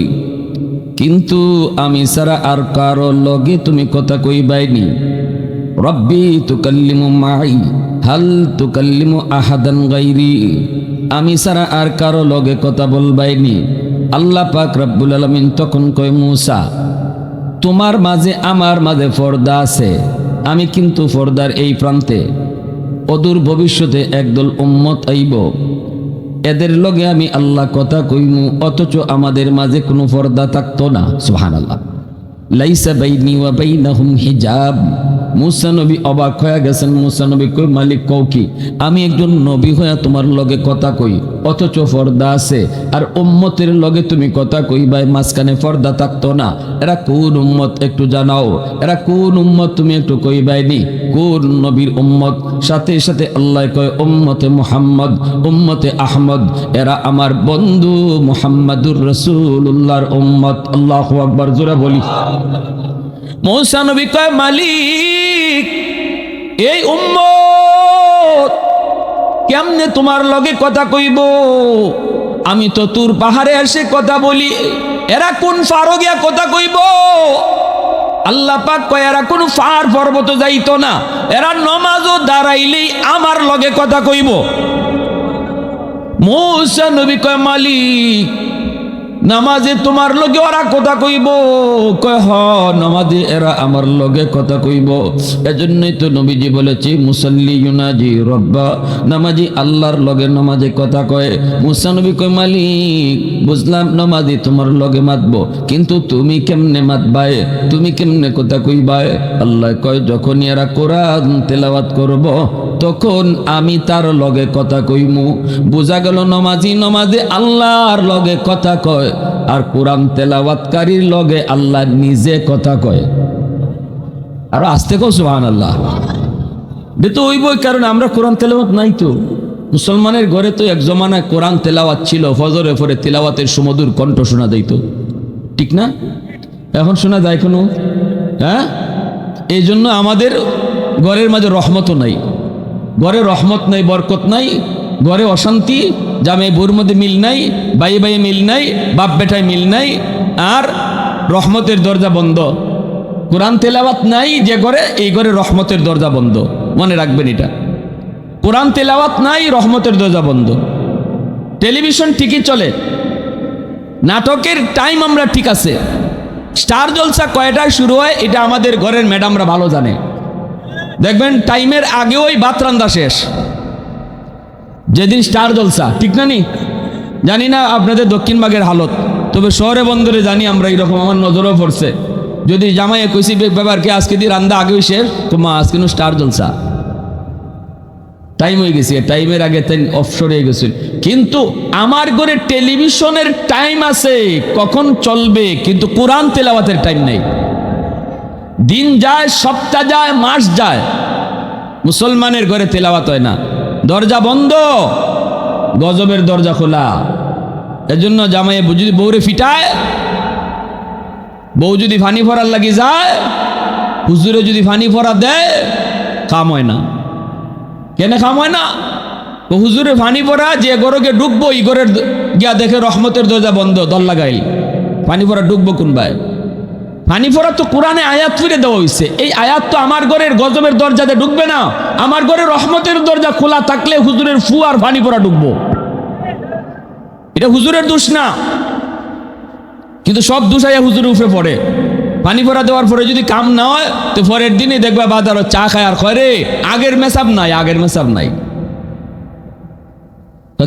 কিন্তু আমি ছাড়া আর কারো লগে তুমি কথা কইবাইনি। রব্বি তুকাল্লিমু মাই হাল তুকাল্লিমু আহাদান গায়রি, আমি ছাড়া আর কারো লগে কথা বলবাইনি। আল্লাহ পাক রব্বুল আলামিন তখন কয় মুসা তোমার মাঝে আমার মাঝে পর্দা আছে, আমি কিন্তু পর্দার এই প্রান্তে। অদূর ভবিষ্যতে একদল উম্মত আইব, এদের লগে আমি আল্লাহ কথা কইমু, অথচ আমাদের মাঝে কোনো পর্দা থাকতো না। সুবহানাল্লাহ। লাইসা বাইনি ওয়া বাইনাহুম হিজাব। মুসা নবী অবাক হয়ে গেছেন। মুসা নবী কই মালিক কও কি? আমি একজন নবী হয়ে তোমার লগে কথা কই, অথচ পর্দা আছে, আর উম্মতের লগে তুমি কথা কইবাই, মাঝখানে পর্দা থাকতো না। এরা কোন উম্মত একটু জানাও, এরা কোন উম্মত তুমি একটু কইবাইনি, কোন নবীর উম্মত? সাথে সাথে আল্লাহ কয় উম্মতে মুহাম্মদ, উম্মতে আহমদ, এরা আমার বন্ধু মুহাম্মাদুর রাসূলুল্লাহর উম্মত। আল্লাহু আকবার, জোরে বলি। মুসা নবী কয় মালিক এই উম্মত কেমনে তোমার লগে কথা কইব? আমি তো তোর পাহাড়ে এসে কথা বলি, এরা কোন ফারো গিয়া কথা কইব? আল্লাহ পাক কয় এরা কোন ফার পর্বত যাইতো না, এরা নমাজও দাঁড়াইলেই আমার লগে কথা কইব। মুসা নবী কয় মালিক নামাজে তোমার লগে ওরা কথা কইব, কয় হ নামাজে এরা আমার লগে কথা কইব। এজন্যই তো নবীজি বলেছে মুসাল্লি ইউনাজি রব্বা, নামাজি আল্লাহর লগে নামাজে কথা কয়। মুসা নবী কয় মালিক বুঝলাম নামাজি তোমার লগে মাতবো, কিন্তু তুমি কেমনে মাতবায়, তুমি কেমনে কথা কইবায়? আল্লাহ কয় যখন এরা কোরআন তেলাওয়াত করব তখন আমি তার লগে কথা কইমু। বোঝা গেল নামাজি নামাজে আল্লাহর লগে কথা কয়, আর কোরআন তেলাওয়াতকারীর লগে আল্লাহ নিজে কথা কয়। আর আস্তে কও সুবহানাল্লাহ। তো ওই বই কারণে আমরা কোরআন তেলাওয়াত নাই তো। মুসলমানের ঘরে তো এক জমানায় কোরআন তেলাওয়াত ছিল, ফজরে পরে তেলাওয়াতের সুমধুর কণ্ঠ শোনা যাইত, ঠিক না? এখন শোনা যায় কোনো? হ্যাঁ, এই জন্য আমাদের ঘরের মাঝে রহমতও নাই, ঘরে রহমত নাই, বরকত নাই, ঘরে অশান্তি, জামে বউর মধ্যে মিল নাই, বাইয়ে বাইয়ে মিল নাই, বাপ বেটায় মিল নাই, আর রহমতের দরজা বন্ধ। কোরআন তেলাওয়াত নাই যে ঘরে, এই ঘরে রহমতের দরজা বন্ধ। মনে রাখবেন এটা, কোরআন তেলাওয়াত নাই, রহমতের দরজা বন্ধ। টেলিভিশন ঠিকই চলে, নাটকের টাইম আমরা ঠিক আছে, স্টার জলসা কয়টায় শুরু হয় এটা আমাদের ঘরের ম্যাডামরা ভালো জানে। দেখবেন টাইমের আগে ওই ভাত রান্দা শেষ যেদিন স্টার জলসা, ঠিক না? নি জানি না আপনাদের দক্ষিণবাগের হালত, তবে শহরে বন্দরে জানি আমরা এরকম, আমার নজরও পড়ছে। যদি জামাইয়ে কইসি ব্যাপারকে আজকে দিয়ে রান্দা আগেও শেষ, তো মা আজকে স্টার জলসা, টাইম হয়ে গেছে, টাইমের আগে অফশোর হয়ে গেছে। কিন্তু আমার ঘরে টেলিভিশনের টাইম আছে কখন চলবে, কিন্তু কোরআন তেলাওয়াতের টাইম নেই। দিন যায়, সপ্তাহ যায়, মাস যায়, মুসলমানের ঘরে তেলাওয়াত হয় না, দরজা বন্ধ, গজবের দরজা খোলা। এজন্য জামাইয়ে যদি বউরে ফিটায়, বউ যদি ফানি ফরার লাগি যায়, হুজুরে যদি ফানি ফরা দেয়, কাম হয় না। কেন কাম হয় না? হুজুরে ফানি পড়া যে গরকে ডুববো, ই গরের গিয়া দেখে রহমতের দরজা বন্ধ, দল লাগাইল, পানি পড়া ডুববো কোন ভাই? পানি পড়া তো কোরআনে আয়াত ফিরে দেওয়া হয়েছে, এই আয়াত তো আমার ঘরের গজবের দরজাতে ঢুকবে না। আমার ঘরে রহমতের দরজা খোলা থাকলে হুজুরের ফু আর পানি পড়া ডুববো, এটা হুজুরের দোষ না। কিন্তু সব দোষ আয়া হুজুরের উপরে পড়ে। পানি পড়া দেওয়ার পরে যদি কাম না হয়, তো পরের দিনই দেখবা বাজারও চা খায় আর কয় রে আগের মেসাব নাই, আগের মেসাব নাই।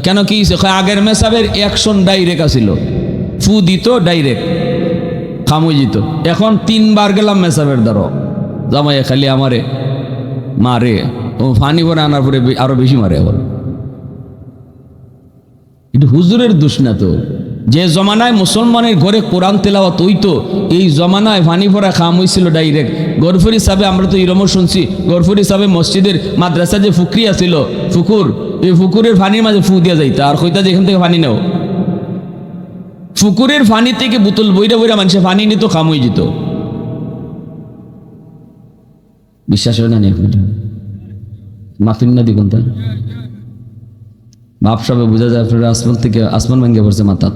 কেন কি আগের মেসাবের অ্যাকশন ডাইরেক্ট আসিল, ফু দিত ডাইরেক্ট, খামুই যেত। এখন 3 বার গেলাম মেসাবের দ্বারা, জামাইয়ে খালি আমারে মারে, ও ফানি পরে আনার পরে আরো বেশি মারে। এখন এটা হুজুরের দোষ না তো। যে জমানায় মুসলমানের ঘরে কোরআন তেলাওয়াত হইতো, এই জমানায় ফানি পরা খাম হয়েছিল ডাইরেক্ট। গরফুরি সাহেবে আমরা তো ইরমও শুনছি, গরফুরি সাহেবে মসজিদের মাদ্রাসা যে ফুকরি আছিল, ফুকুর, এই ফুকুরের ফানির মাঝে ফু দিয়া যাইতা, আর কইতা যে এখান থেকে ফানি নেও। ফুকুরের ফানি থেকে বোতল বইরা বইরা মানুষের ফানি নিত, খাম হয়ে যেত। বিশ্বাস হয় না? মাফিন না দেখুন তা বাপ সবে বোঝা যায় আপনারা আসমান থেকে আসমান ভেঙে পড়ছে মাথা।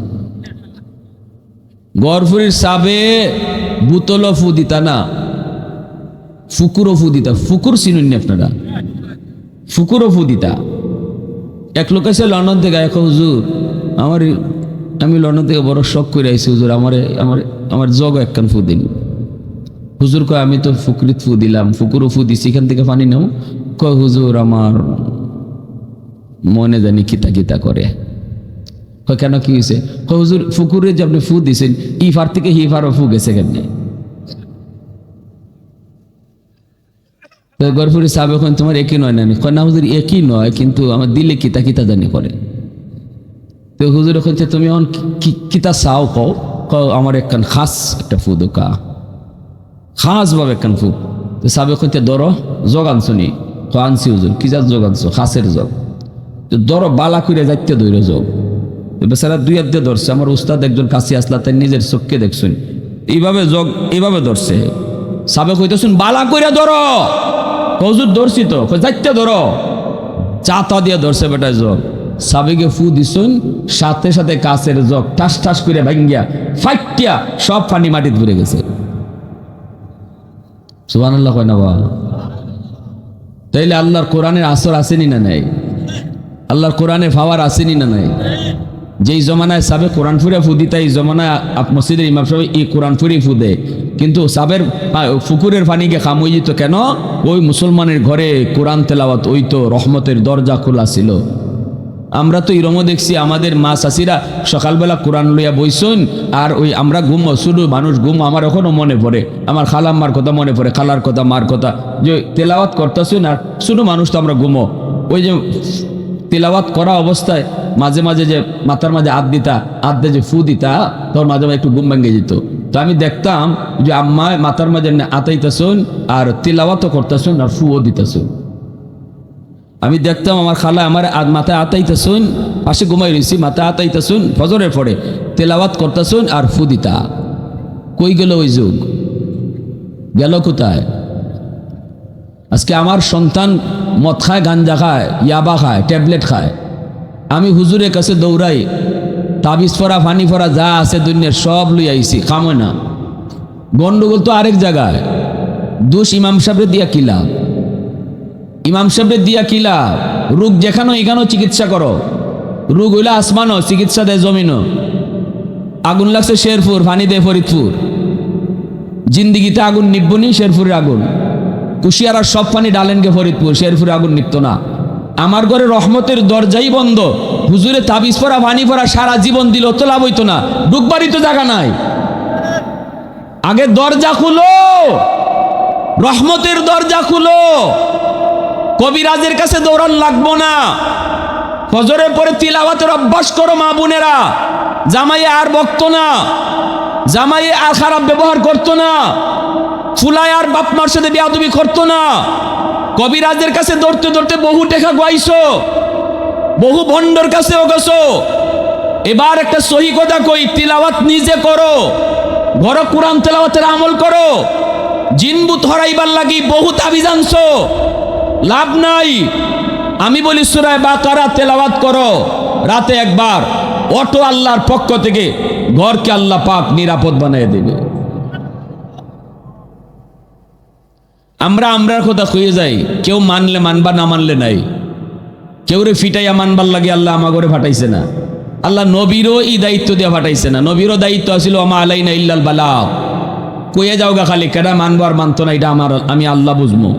গরফুরির সাবে বোতলও ফু দিতা না, ফুকুরও ফু দিতা। ফুকুর চিনুন আপনারা? ফুকুরও ফু দিতা। এক লোক আছে লন্ডন থেকে, এক হুজুর আমি লন্ডন থেকে বড় শখ করে আইছি হুজুর, আমার জগ একখান ফু দিন। হুজুর কয় আমি তো ফুকুরিত ফু দিলাম, ফুকুরও ফু দিছি, এখান থেকে পানি নাও। কয় হুজুর আমার মনে জানি কিতা কিতা করে। কেন কি হয়েছে? হুজুর ফুকুরে যে আপনি ফু দিছেন, ইফার থেকে হিফারও ফু গেছে কেমনে? গরফুরি সাহেব এখন তোমার একই নয় না? না হুজুর একই নয়, কিন্তু আমার দিলে কিতা কিতা জানি করে। তো হুজুর এখন তুমি এখন কিতা চাও কও, আমার একখান খাস একটা ফু দোকা, খাস ভাবে একখান ফু। তো সাহেব এখন ধরো জগ আনছনি? আনছি হুজুর। কি যা জগ আনছো? খাসের জগ। ধরো বালা করে যাইতে ধৈর জগ। বেচারা 2 হাত দিয়ে ধরছে। আমার উস্তাদ একজন কাছে আসলা, তাই নিজের চোখকে দেখছেন, এইভাবে জগ এইভাবে ধরছে। সাবেক হইতেছেন বালা কইরা ধরো। হুজুর ধরছি তো, যাইতে ধরো। চাতা দিয়ে ধরছে বেটা জগ। সাবেকে ফু দিছেন, সাথে সাথে কাছের জগ ঠাস ঠাস করে ভাঙ্গিয়া ফাইটিয়া সব পানি মাটিতে ঘুরে গেছে। সুবহানাল্লাহ কয় না বা? তাইলে আল্লাহর কোরআনের আসর আসেনি না নাই? আল্লাহর কোরআনে পাওয়ার আসেনি না নাই? যেই জমানায় সাবে কোরআন ফুরে ফুদিতা এই জমানায় মসজিদের ইমাম সাহেব এই কোরআন ফুরি ফুদে, কিন্তু সাবের ফুকুরের পানিকে খাম হয়ে যেত কেন? ওই মুসলমানের ঘরে কোরআন তেলাওয়াত ওই তো রহমতের দরজা খোলা ছিল। আমরা তো ইরমও দেখছি আমাদের মা চাষিরা সকালবেলা কোরআন লইয়া বইসুন, আর ওই আমরা ঘুম শুধু মানুষ ঘুম। আমার এখনও মনে পড়ে, আমার খালাম্মার কথা মনে পড়ে, খালার কথা, মার কথা, যে তেলাওয়াত করতেছুন আর শুধু মানুষ তো আমরা ঘুমো। ওই যে তেলাওয়াত করা অবস্থায় মাঝে মাঝে যে মাথার মাঝে হাত দিতা, হাত দিয়ে যে ফু দিতা, তোর মাঝে মাঝে একটু ঘুম ভেঙে যেত। তো আমি দেখতাম যে আম্মা মাথার মাঝে আতাইতেছুন আর তেলাওয়াতও করতেছুন আর ফুও দিতেছুন। আমি দেখতাম আমার খালা আমার মাথায় আতাইতেছুন, পাশে ঘুমাই রয়েছি, মাথায় আতাইতেছুন, ফজরের পরে তেলাওয়াত করতেছুন আর ফু দিতা। কই গেল ওই যুগ? গেল কোথায়? আজকে আমার সন্তান মদ খায়, গাঞ্জা খায়, ইয়াবা খায়, ট্যাবলেট খায়। আমি হুজুরের কাছে দৌড়াই, তাবিজ ফরা, ফানি ফরা যা আছে দুনিয়ার সব লই আইছি, খামো না। গন্ডগোল তো আরেক জায়গায়। দোষ ইমাম সাহেবের দিয়া কিলা, ইমাম সাহেবের দিয়া কিলা। রোগ যেখানে এখানেও চিকিৎসা করো, রোগ হইলে আসমানও, চিকিৎসা দেয় জমিনও। আগুন লাগছে শেরপুর, ফানি দেয় ফরিদপুর। জিন্দিগিতে আগুন নিবনি, শেরপুরের আগুন। কুশিয়ারার সব পানি ডালেনকে ফরিদপুর, শেরপুরে আগুন নিপ্ত না। আমার ঘরে রহমতের দরজাই বন্ধ। হুজুরে তাবিজ পরা, ভানি পরা সারা জীবন দিল, তো লাভ হইতো না। ঢুকবারই তো জায়গা নাই। আগে দরজা খুলো, রহমতের দরজা খুলো। কবিরাজের কাছে দৌড়ান লাগবো না। ফজরের পরে তিলাওয়াতের অভ্যাস করো মা বোনেরা। জামাইয়ে আর বকতো না, জামাইয়ে আর খারাপ ব্যবহার করতো না, ফুলায় আর বাপ মার সাথে বেয়াদবি করতো না। কবিরাজের কাছে দৌড়তে দৌড়তে বহু টেকা গাইছো, বহু ভণ্ডর কাছেও গেছো। এবার একটা সহি কথা কই, তিলাওয়াত নিজে করো, ঘর কোরআন তেলাওয়াতের আমল করো। জিনবুত হরাইবার লাগি বহু তাবিজ আনছো, লাভ নাই। আমি বলি সূরা বাকারা তেলাওয়াত করো রাতে একবার, অটো আল্লাহর পক্ষ থেকে ঘরকে আল্লাহ পাক নিরাপদ বানিয়ে দেবে। আমরার কথা কয়ে যাই, কেউ মানলে মানবা, না মানলে নাই। কেউ রে ফিটাইয়া মানবার লাগে আল্লাহ আমা করে ফাটাইছে না। আল্লাহ নবীরও এই দায়িত্ব দিয়ে ফাটাইছে না। নবীরও দায়িত্ব আছিল আমা আলাইনা ইল্লাল বালাগ। কয়ে যাও গা খালি, কেডা মানবো আর মানতো না, এটা আমি আল্লাহ বুঝবো।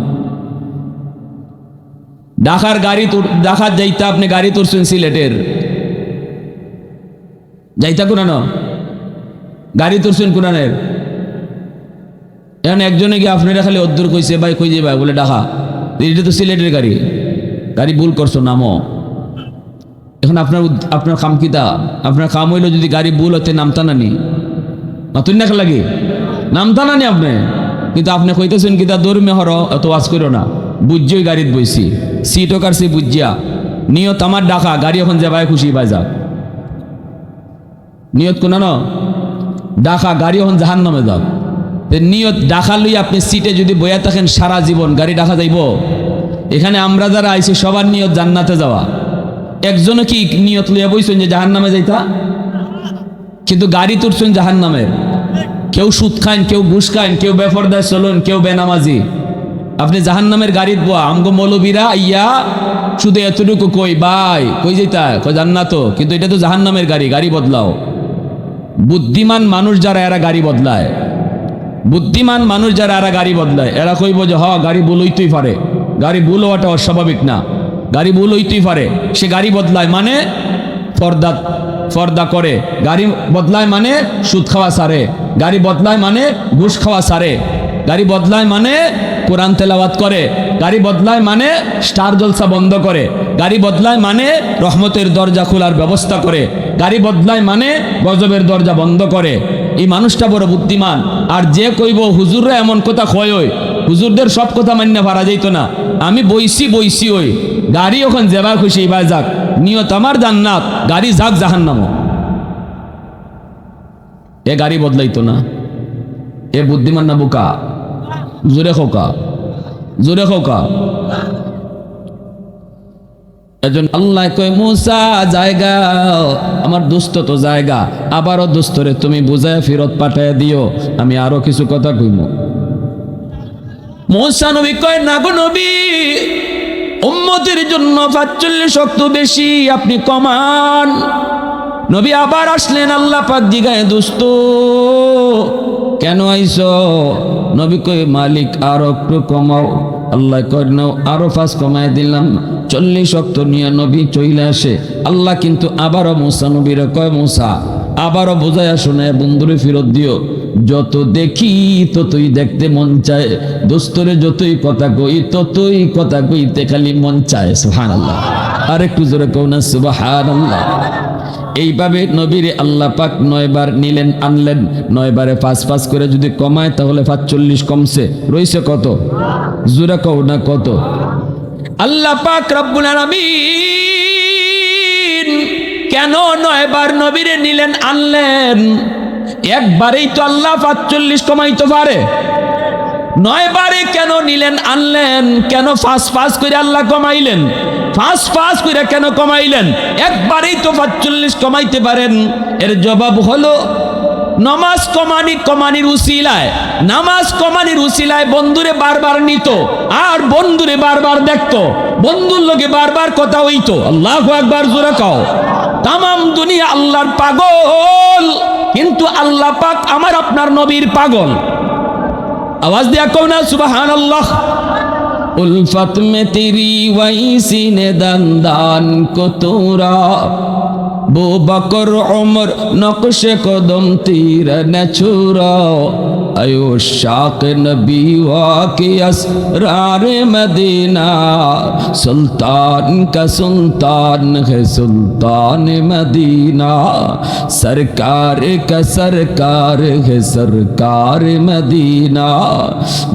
ঢাকার গাড়ি ঢাকার যাইতা, আপনি গাড়ি তুলছেন সিলেটের, যাইতা কোরআন গাড়ি তুলছেন কোরআনের। এখন একজনে গিয়ে আপনারা খালি অদ্দুর কইছে, ভাই কই যাই ভাই, বলে ঢাকা, এটা তো সিলেটের গাড়ি, গাড়ি ভুল করছো, নামো। এখন আপনার কাম কিতা? আপনার কাম হইলো যদি গাড়ি ভুল হতে নামতা নানি, নতুন না লাগে নামতা নানি আপনি, কিন্তু আপনি কইতেছেন কিতা দৌড়মে হর, এত ওয়াজ করো না, বুঝছই গাড়িত বইছি, সিটও কারছি বুঝিয়া। নিয়ত আমার ঢাকা, গাড়ি এখন যে ভাই খুশি ভাই যাক। নিয়ত কোন ঢাকা, গাড়ি এখন জাহান নামে যাক। নিয়ত ঢাকা লই আপনি সিটে যদি বইয়া থাকেন সারা জীবন, গাড়ি ঢাকা যাইব? এখানে আমরা যারা আইছি সবার নিয়ত জান্নাতে যাওয়া। একজনে কি নিয়ত লইয়া বইছেন যে জাহান নামে যাইতা? কিন্তু গাড়ি তুলছেন জাহান নামের। কেউ সুদ খান, কেউ ঘুষ খান, কেউ বেফরদায় চলুন, কেউ বেনামাজি। আপনি জাহান নামের গাড়িত বোয়া। আমগো মৌলবীরা ইয়া শুধু এতটুকু কই, ভাই কই যাইতা, কই জান্নাত, কিন্তু এটা তো জাহান নামের গাড়ি, গাড়ি বদলাও। বুদ্ধিমান মানুষ যারা এরা গাড়ি বদলায়, বুদ্ধিমান মানুষ যারা এরা গাড়ি বদলায়, এরা কইব যে হ গাড়ি ভুল হইতেই পারে, গাড়ি ভুল হওয়াটা অস্বাভাবিক না, গাড়ি ভুল হইতেই পারে। সে গাড়ি বদলায় মানে পর্দা করে, গাড়ি বদলায় মানে সুদ খাওয়া সারে, গাড়ি বদলায় মানে ঘুষ খাওয়া সারে, গাড়ি বদলায় মানে কোরআন তেলাওয়াত করে, গাড়ি বদলায় মানে স্টার জলসা বন্ধ করে, গাড়ি বদলায় মানে রহমতের দরজা খোলার ব্যবস্থা করে, গাড়ি বদলায় মানে গজবের দরজা বন্ধ করে। এই মানুষটা বড় বুদ্ধিমান। আর যে কইব হুজুররা এমন কথা কয়, ওই হুজুরদের সব কথা মান্য পারা যাইতো না, আমি বইছি ওই গাড়ি ওখান যেবা খুশি এবার যাক, নিয়ত আমার জান্নাত, গাড়ি যাক জাহান্নাম। এ গাড়ি বদলাইতো না। এ বুদ্ধিমান না বোকা? জোরে খোকা, জোরে খোকা। এজন আল্লাহ কয় মুসা জায়গা, আমার দোস্ত তো জায়গা, আবারও দোস্তরে তুমি বুঝায় ফেরত পাঠায় দিও, আমি আরো কিছু কথা কইব। মুসা নবী কয় না গো নবী, উম্মতের জন্য ৪৫ শক্ত বেশি, আপনি কমান। নবী আবার আসলেন, আল্লাহ পাক জিগায় দোস্ত কেন আইছো? নবী কই মালিক আরো একটু কমাও। আল্লাহ কয় নাও আরো 5 কমায় দিলাম। 40 ওয়াক্ত নিয়ে নবী চলে আসে। আল্লাহ কিন্তু আবারও মুসা নবীরে কয় মুসা আবারও বোঝায়া শোনায় বন্ধুরে ফেরত দিও। যত দেখি ততই দেখতে মন চায়, দোস্তরে যতই কথা কই ততই কথা কইতে খালি মন চায়। সুবহানাল্লাহ, আর একটু জোরে কও না সুবহানাল্লাহ। এইভাবে নবীরে আল্লাহ পাক 9 বার নিলেন আনলেন। 9 বারে 5 করে যদি কমায় তাহলে 45 কমছে, রইছে কত? জোরে কও না কত? আল্লাহ পাক রব্বুল আলামিন কেন 9 বার নবীরে নিলেন আনলেন? একবারেই তো আল্লাহ 45 কমাইতে পারে। 9 বারে কেন নিলেন আনলেন? কেন 5 করে আল্লাহ কমাইলেন? 5 করে কেন কমাইলেন? একবারেই তো 45 কমাইতে পারেন। এর জবাব হলো নামাজ কমানির উসিলায়, নামাজ কমানির উসিলায় বন্ধুরে বারবার নিত আর বন্ধুরে বারবার দেখতো, বন্ধুর লগে বারবার কথা হইতো। আল্লাহু আকবার, জোরে কও। তামাম দুনিয়া আল্লাহর পাগল, কিন্তু আল্লাহ পাক আমার আপনার নবীর পাগল। आवाज दिया कहो ना सुबहान अल्लाह। उल्फत में तेरी वैसी ने दंदान को तोरा, बो बकर उमर नक्श कदम तेरा न छुरा, अयो शाक नबी वाके असरार मदीना, सुल्तान का सुल्तान है सुल्तान मदीना, सरकार का सरकार है सरकार मदीना,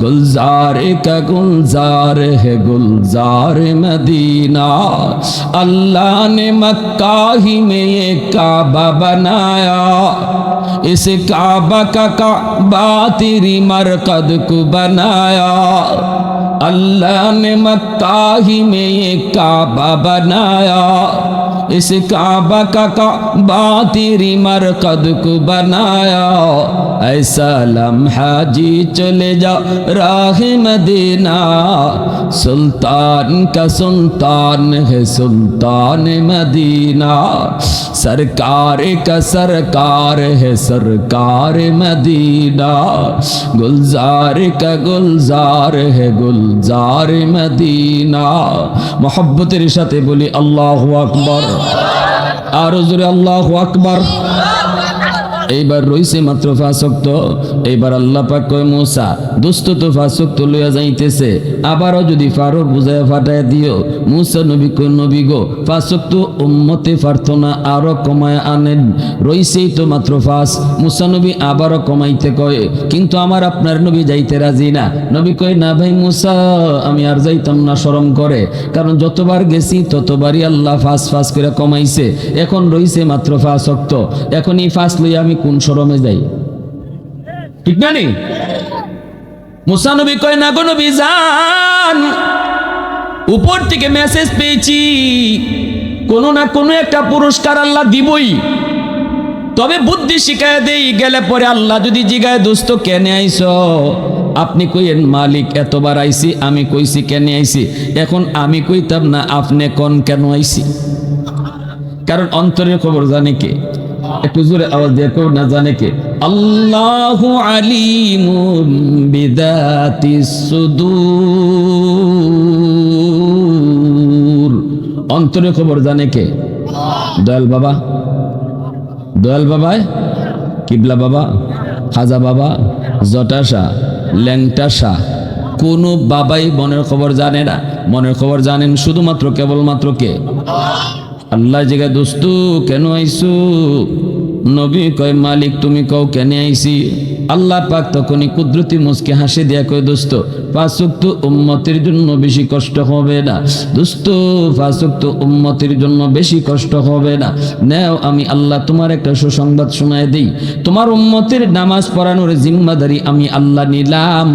गुलजार का गुलजार है गुलजार मदीना। अल्लाह ने मक्का ही में ये काबा बनाया, इस काबा का काबा तेरी मरकद को बनाया। अल्लाह ने मक्का ही में ये काबा बनाया, इस काबा का काबा तेरी मरकद को बनाया। ऐसा लम्हा जी चले जा राह मदीना, सुल्तान का सुल्तान है सुल्तान मदीना, सरकार का सरकार है सरकार मदीना, गुलजार का गुलजार है गुलजार मदीना। मोहब्बतेर साथे बोली अल्लाहु আকবার, आरो जोरे अल्लाहु আকবার। এইবার রইছে মাত্র 5 ওয়াক্ত। এইবার আল্লাহ পাক কয় মুসা দোস্ত তো 5 ওয়াক্ত লইয়া যাইতেছে, আবারও যদি পারো বুঝায়া ফাটায় দিও। মুসা নবী কয় নবী গো 5 ওয়াক্ত উম্মতে পারতো না, আরো কমায় আনেন, রইছেই তো মাত্র 5। মুসা নবী আবারও কমাইতে কয়, কিন্তু আমার আপনার নবী যাইতে রাজি না। নবী কয় না ভাই মুসা আমি আর যাইতাম না, শরম করে, কারণ যতবার গেছি ততবারই আল্লাহ 5 করে কমাইছে, এখন রইছে মাত্র 5 ওয়াক্ত, এখন এই 5 লইয়া আমি কোন শরমে যাই? ঠিক না নি? মুসা নবী কয় না গো নবী যান, উপর থেকে মেসেজ পেয়েছি, কোনো না কোনো একটা পুরস্কার আল্লাহ দিবই, তবে বুদ্ধি শিখায় দেই, গেলে পরে আল্লাহ যদি জিগায় দোস্ত কেনে আইছো, আপনি কইেন মালিক এতবার আইছি, আমি কইছি কেনে আইছি, এখন আমি কইতাম না আপনি কোন কেন আইছি, কারণ অন্তরের খবর জানে কে? একটু জোরে আওয়াজ দিয়ে কেউ না জানে কে? আল্লাহু আলিমুম বিদাতিস সুদূর, অন্তরের খবর জানে কে? দয়াল বাবা, দয়াল বাবায়, কিবলা বাবা, খাজা বাবা, জটাশা, ল্যাংটাশা, কোনো বাবাই মনের খবর জানে না। মনের খবর জানেন শুধুমাত্র কেবলমাত্র কে? আল্লাহ জিগা দোস্ত কেন আইসু? নবী কয় মালিক তুমি কও কেনে আইছি? আল্লাহ পাক তখনই কুদরতি মুস্কি হাসি দিয়া কয় দোস্ত 5 ওয়াক্ত উম্মতের জন্য বেশি কষ্ট হবে না দোস্ত, 5 ওয়াক্ত উম্মতের জন্য বেশি কষ্ট হবে না। নাও আমি আল্লাহ তোমার একটা সুসংবাদ শোনায় দেই, তোমার উম্মতের নামাজ পড়ানোর জিম্মাদারি আমি আল্লাহ নিলাম।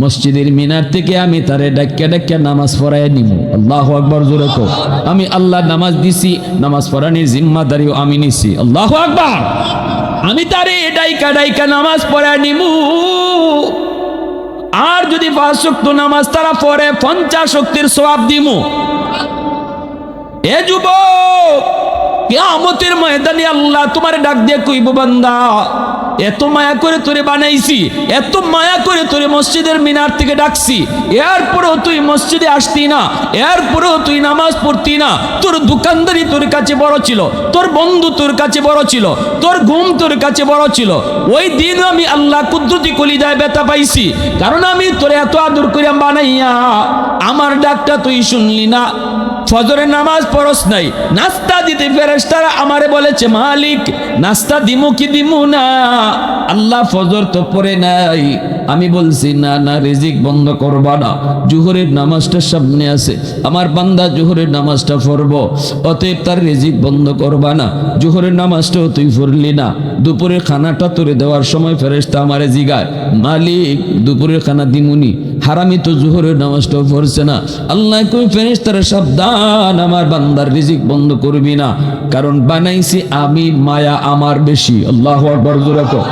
মসজিদের মিনার থেকে আমি তারে ডাক্কা নামাজ পড়ায় নিব। আল্লাহু আকবার, জোরে কও। আমি আল্লাহ নামাজ দিছি, নামাজ পড়ানোর জিম্মাদারিও আমি নিছি। আল্লাহু আকবার। আমি তারে ডাইকা নামাজ পড়ায় নিব। আর যদি 5 ওয়াক্ত নামাজ তারা পড়ে 50 ওয়াক্তের সওয়াব দিমু। এ যুবক কিয়ামতের ময়দানে আল্লাহ তোমার ডাক দিয়ে কইব, বান্দা এত মায়া করে তোরে বানাইছি, এত মায়া করে তোরে মসজিদের মিনার থেকে ডাকছি, এরপরেও তুই মসজিদে আসতি না, এরপরেও তুই নামাজ পড়তি না। তোর দোকানদারি তোর কাছে বড় ছিল, তোর বন্ধু তোর কাছে বড় ছিল, তোর ঘুম তোর কাছে বড় ছিল। ওই দিন আমি আল্লাহ কুদরতি কলিজায় ব্যথা পাইছি, কারণ আমি তোরে এত আদর করে বানাইয়া আমার ডাকটা তুই শুনলি না। ফজরের নামাজ পড়স নাই, নাস্তা দিতে ফেরেশতারা আমারে বলেছে, মালিক নাস্তা দিমু কি দিমু না? আল্লাহ ফজর তো পড়ে নাই। আমি বলছি না না, রিজিক বন্ধ করবা না, জোহরের নামাজটা সামনে আছে, আমার বান্দা জোহরের নামাজটা পড়ব, অতএব তার রিজিক বন্ধ করবা না। জোহরের নামাজটাও তুই পড়লি না, দুপুরের খানাটা তোরে দেওয়ার সময় ফেরেশতা আমারে জিগায়, মালিক দুপুরের খানা দিমুনি? হারামি তো জোহরের নামাজটাও পড়ছে না। আল্লাহ কই, ফেরেশতারা সাবধান, আমার বান্দার রিজিক বন্ধ করবি না, কারণ বানাইছি আমি, মায়া আমার বেশি। আল্লাহু আকবার, জোরে কও,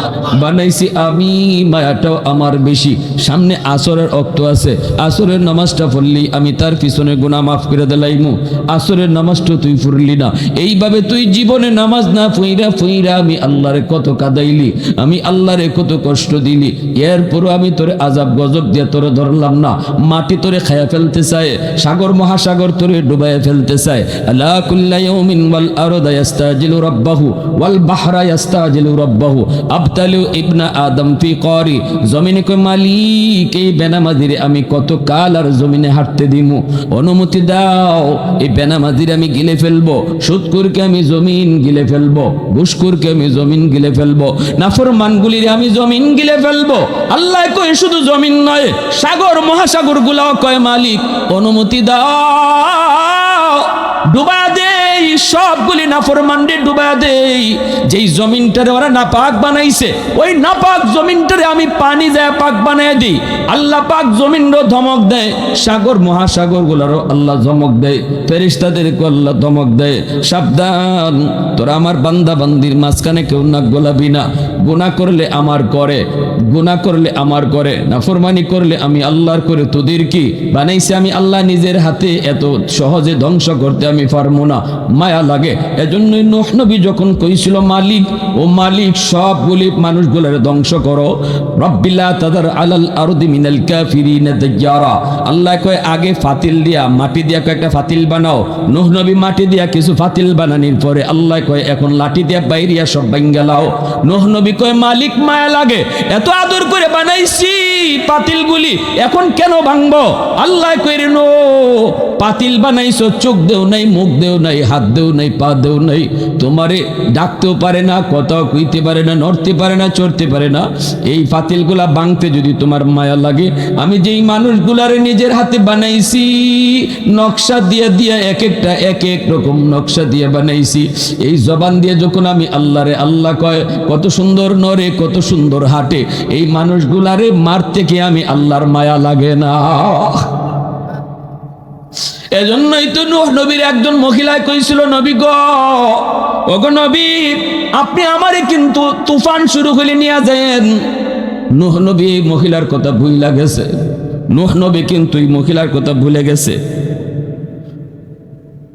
বানাইছি আমি, মায়াটাও আমার বেশি। সামনে আসরের ওয়াক্ত আছে, আসরের নামাজটা পড়লি আমি তার পিছনে গুনাহ মাফ করে দিলাইমু। আসরের নামাজটা তুই পড়লি না, এইভাবে তুই জীবনে নামাজ না পইরা পইরা আমি আল্লাহরে কত কাদাইলি, আমি আল্লাহরে কত কষ্ট দিলি, এরপরও আমি তোরে আযাব গজব দিয়ে তোরে ধরলাম না। মাটি তোরে খায়া ফেলতে চায়, সাগর মহাসাগর তোরে ডুবাইয়া ফেলতে চায়। আলা কুল্লা ইয়াউমিন ওয়াল আরদা ইস্তাজিলু রাব্বাহু ওয়াল বাহরা ইস্তাজিলু রাব্বাহু আবতালু ইবনা আদম ফি করি। জমিনে কই, মালিক এই বেনামাজিরে আমি কত কাল আর জমিনে হাঁটতে দিমু, অনুমতি দাও এই বেনামাজিরে আমি গিলে ফেলবো, সুদখোরকে আমি জমিন গিলে ফেলবো, ঘুষখোরকে আমি জমিন গিলে ফেলবো, নাফরমানগুলিরে আমি জমিন গিলে ফেলবো। আল্লাহ কই, শুধু জমিন নয়, সাগর মহাসাগর গুলাও কয়, মালিক অনুমতি দাও, ডুবা দেই সবগুলি নাফরমানরে ডুবা দেই। যেই জমিনটারে ওরা নাপাক বানাইছে, ওই নাপাক জমিনটারে আমি পানি যায় পাক বানাই দিই। আল্লাহ পাক জমিনরও ধমক দেয়, সাগর মহাসাগর গুলারও আল্লাহ ধমক দেয়, ফেরেশতাদেরকে আল্লাহ ধমক দেয়, সাবধান তোরা আমার বান্দা বান্দির মাঝখানে কেউ নাক গোলাবি না। গুনাহ করলে আমার করে, গুনাহ করলে আমার করে, নাফরমানি করলে আমি আল্লাহর করে। তোদের কি বানাইছে আমি আল্লাহ নিজের হাতে, এত সহজে ধ্বংস করতে আমি পারবো না, মায়া লাগে। এজন্যই নূহ নবী যখন কইছিল, মালিক ও মালিক সবগুলি মানুষগুলোর ধ্বংস করো, রব্বিলা তাদার আলাল আরদি মিনাল কাফিরিনা দাইয়ারা। আল্লাহ কয়, আগে ফাতিল দিয়া, মাটি দিয়া কয়েকটা ফাতিল বানাও। নূহ নবী মাটি দিয়া কিছু ফাতিল বানানির পরে আল্লাহ কয়, এখন লাঠি দিয়া বাইরিয়া সব ভাঙ্গা লাও। নূহ নবী কয়, মালিক মায়া লাগে, এত আদর করে বানাইছি পাতিলগুলি, এখন কেন ভাঙবো? আল্লাহ কয়, রে নো, পাতিল বানাইছো, চোখ দেও নাই, মুখ দেও নাই, হাত দেও নাই, পা দেও নাই, তোমারে ডাকতেও পারে না, কথাও কইতে পারে না, নড়তে পারে না, চড়তে পারে না। এই পাতিলগুলা ভাঙতে যদি তোমার মায়া লাগে, আমি যেই মানুষগুলারে নিজের হাতে বানাইছি, নকশা দিয়ে দিয়ে এক একটা এক এক রকম নকশা দিয়ে বানাইছি, এই জবান দিয়ে যখন আমি আল্লাহরে, আল্লাহ কয় কত সুন্দর নরে, কত সুন্দর হাঁটে, এই মানুষগুলারে মারতে কি আমি আল্লাহর মায়া লাগে না? এজন্যই তো নূহ নবীর একজন মহিলায় কইছিল, নবী গো, ওগো নবী, আপনি আমারে কিন্তু তুফান শুরু হলে নিয়ে যান। নূহ নবী মহিলার কথা ভুলে গেছে, নূহ নবী কিন্তু এই মহিলার কথা ভুলে গেছে।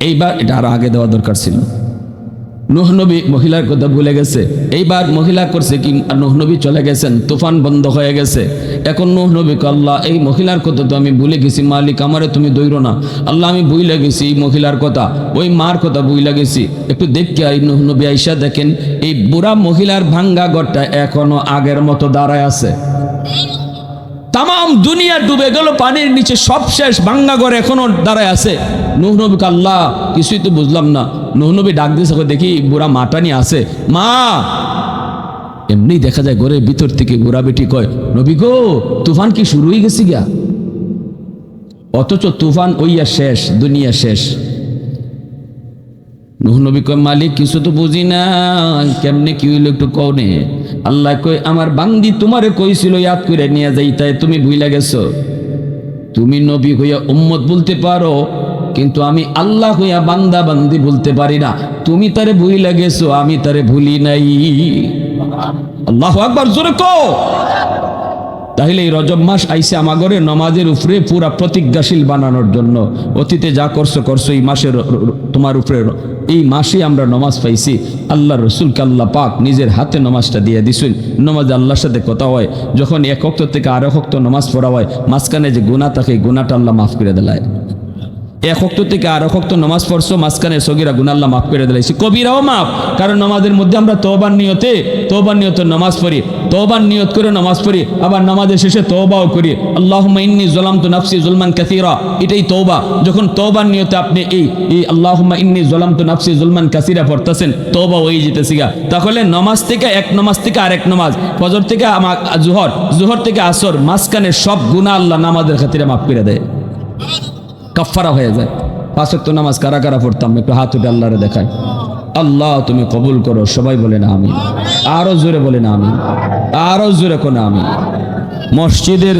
এইবার এটা আরো আগে দেওয়া দরকার ছিল। নূহ নবী মহিলার কথা ভুলে গেছে, এইবার মহিলা করছে কি, নূহ নবী চলে গেছেন, তুফান বন্ধ হয়ে গেছে। এখন নূহ নবী কে, আল্লাহ এই মহিলার কথা তো আমি ভুলে গেছি, মালিক আমারে তুমি দইরো না। আল্লাহ আমি ভুলে গেছি এই মহিলার কথা, ওই মার কথা ভুলে গেছি, একটু দেখে এই নূহ নবী আইসা দেখেন এই বুড়া মহিলার ভাঙ্গা ঘরটা এখনো আগের মতো দাঁড়ায় আছে। তাম দুনিয়া ডুবে গেল পানির নিচে, সব শেষ, ভাঙ্গা ঘর এখনো দাঁড়ায় আছে। নূহ নবী কে, আল্লাহ কিছুই তো বুঝলাম না। নূহ নবী ডাক দিয়েছে, দেখি বুড়া মাটা নিয়ে আছে, মা। এমনি দেখা যায় ঘরের ভিতর থেকে বুড়া বেটি কয়, নবী গো, তুফান কি শুরু হয়ে গেছে গিয়া? অথচ তুফান ওইয়া শেষ, দুনিয়া শেষ। নূহ নবী কয়, মালিক কিছু তো বুঝি না, কেমনে কি হইলো একটু কও নে। আল্লাহ কয়, আমার বান্দি তোমারে কইছিল ইয়াদ করে নিয়ে যাইতাই, তুমি ভুইলা গেছো। তুমি নবী হইয়া উম্মত বলতে পারো, কিন্তু আমি আল্লাহ হইয়া বান্দা বান্দি বলতে পারি না। তুমি তারে ভুইলা গেছো, আমি তারে ভুলি নাই। আল্লাহু আকবার, জোরে কও। তাহলে এই রজব মাস আইসে আমাগরে নমাজের উপরে পুরা প্রতিজ্ঞাশীল বানানোর জন্য। অতীতে যা করছো করছো, এই মাসের তোমার উপরে এই মাসে আমরা নমাজ পাইছি। আল্লাহ রসুলকে আল্লাহ পাক নিজের হাতে নমাজটা দিয়ে দিছেন। নমাজে আল্লাহর সাথে কথা হয়, যখন এক ওয়াক্ত থেকে আরেক ওয়াক্ত নমাজ পড়া হয়, মাঝখানে যে গুনাহ থাকে গুনাহটা আল্লাহ মাফ করে দেয়। এক ওয়াক্ত থেকে আরেক ওয়াক্ত নমাজ পড়ছো, মাঝখানে সগীরা গুনাহ আল্লাহ মাফ করে দিলাইছি, কবিরাও মাফ। কারণ নামাজের মধ্যে আমরা তওবার নিয়তে নামাজ পড়ি, তওবার নিয়ত করে নামাজ পড়ি, আবার নামাজের শেষে তওবাও করি, আল্লাহুম্মা ইন্নী যালামতু নাফসি যুলমান কাসীরা, এটাই তওবা। যখন তওবার নিয়তে আপনি এই আল্লাহুম্মা ইন্নী যালামতু নাফসি যুলমান কাসীরা পড়তেছেন, তওবা হয়ে যেতেছে গা। তাহলে নামাজ থেকে এক নামাজ থেকে আরেক নামাজ, ফজর থেকে জোহর থেকে আসর, মাঝখানে সব গুনাহ আল্লাহ নামাজের খাতিরে মাফ করে দেয়, কাফারা হয়ে যায়। 5 ওয়াক্ত নামাজ কারা কারা পড়তাম একটু হাত উঠে আল্লাহরে দেখায়। আল্লাহ তুমি কবুল করো, সবাই বলে না আমিন, আরো জোরে বলে না আমিন, আরো জোরে কোন আমিন। মসজিদের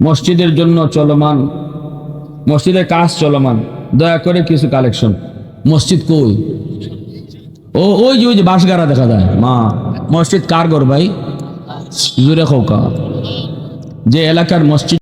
মসজিদের জন্য চলমান, মসজিদের কাজ চলমান, দয়া করে কিছু কালেকশন। মসজিদ কই? ওই যে বাঁশগাড়া দেখা যায় মা। মসজিদ কার ঘর ভাই? জুরে খোকা, যে এলাকার মসজিদ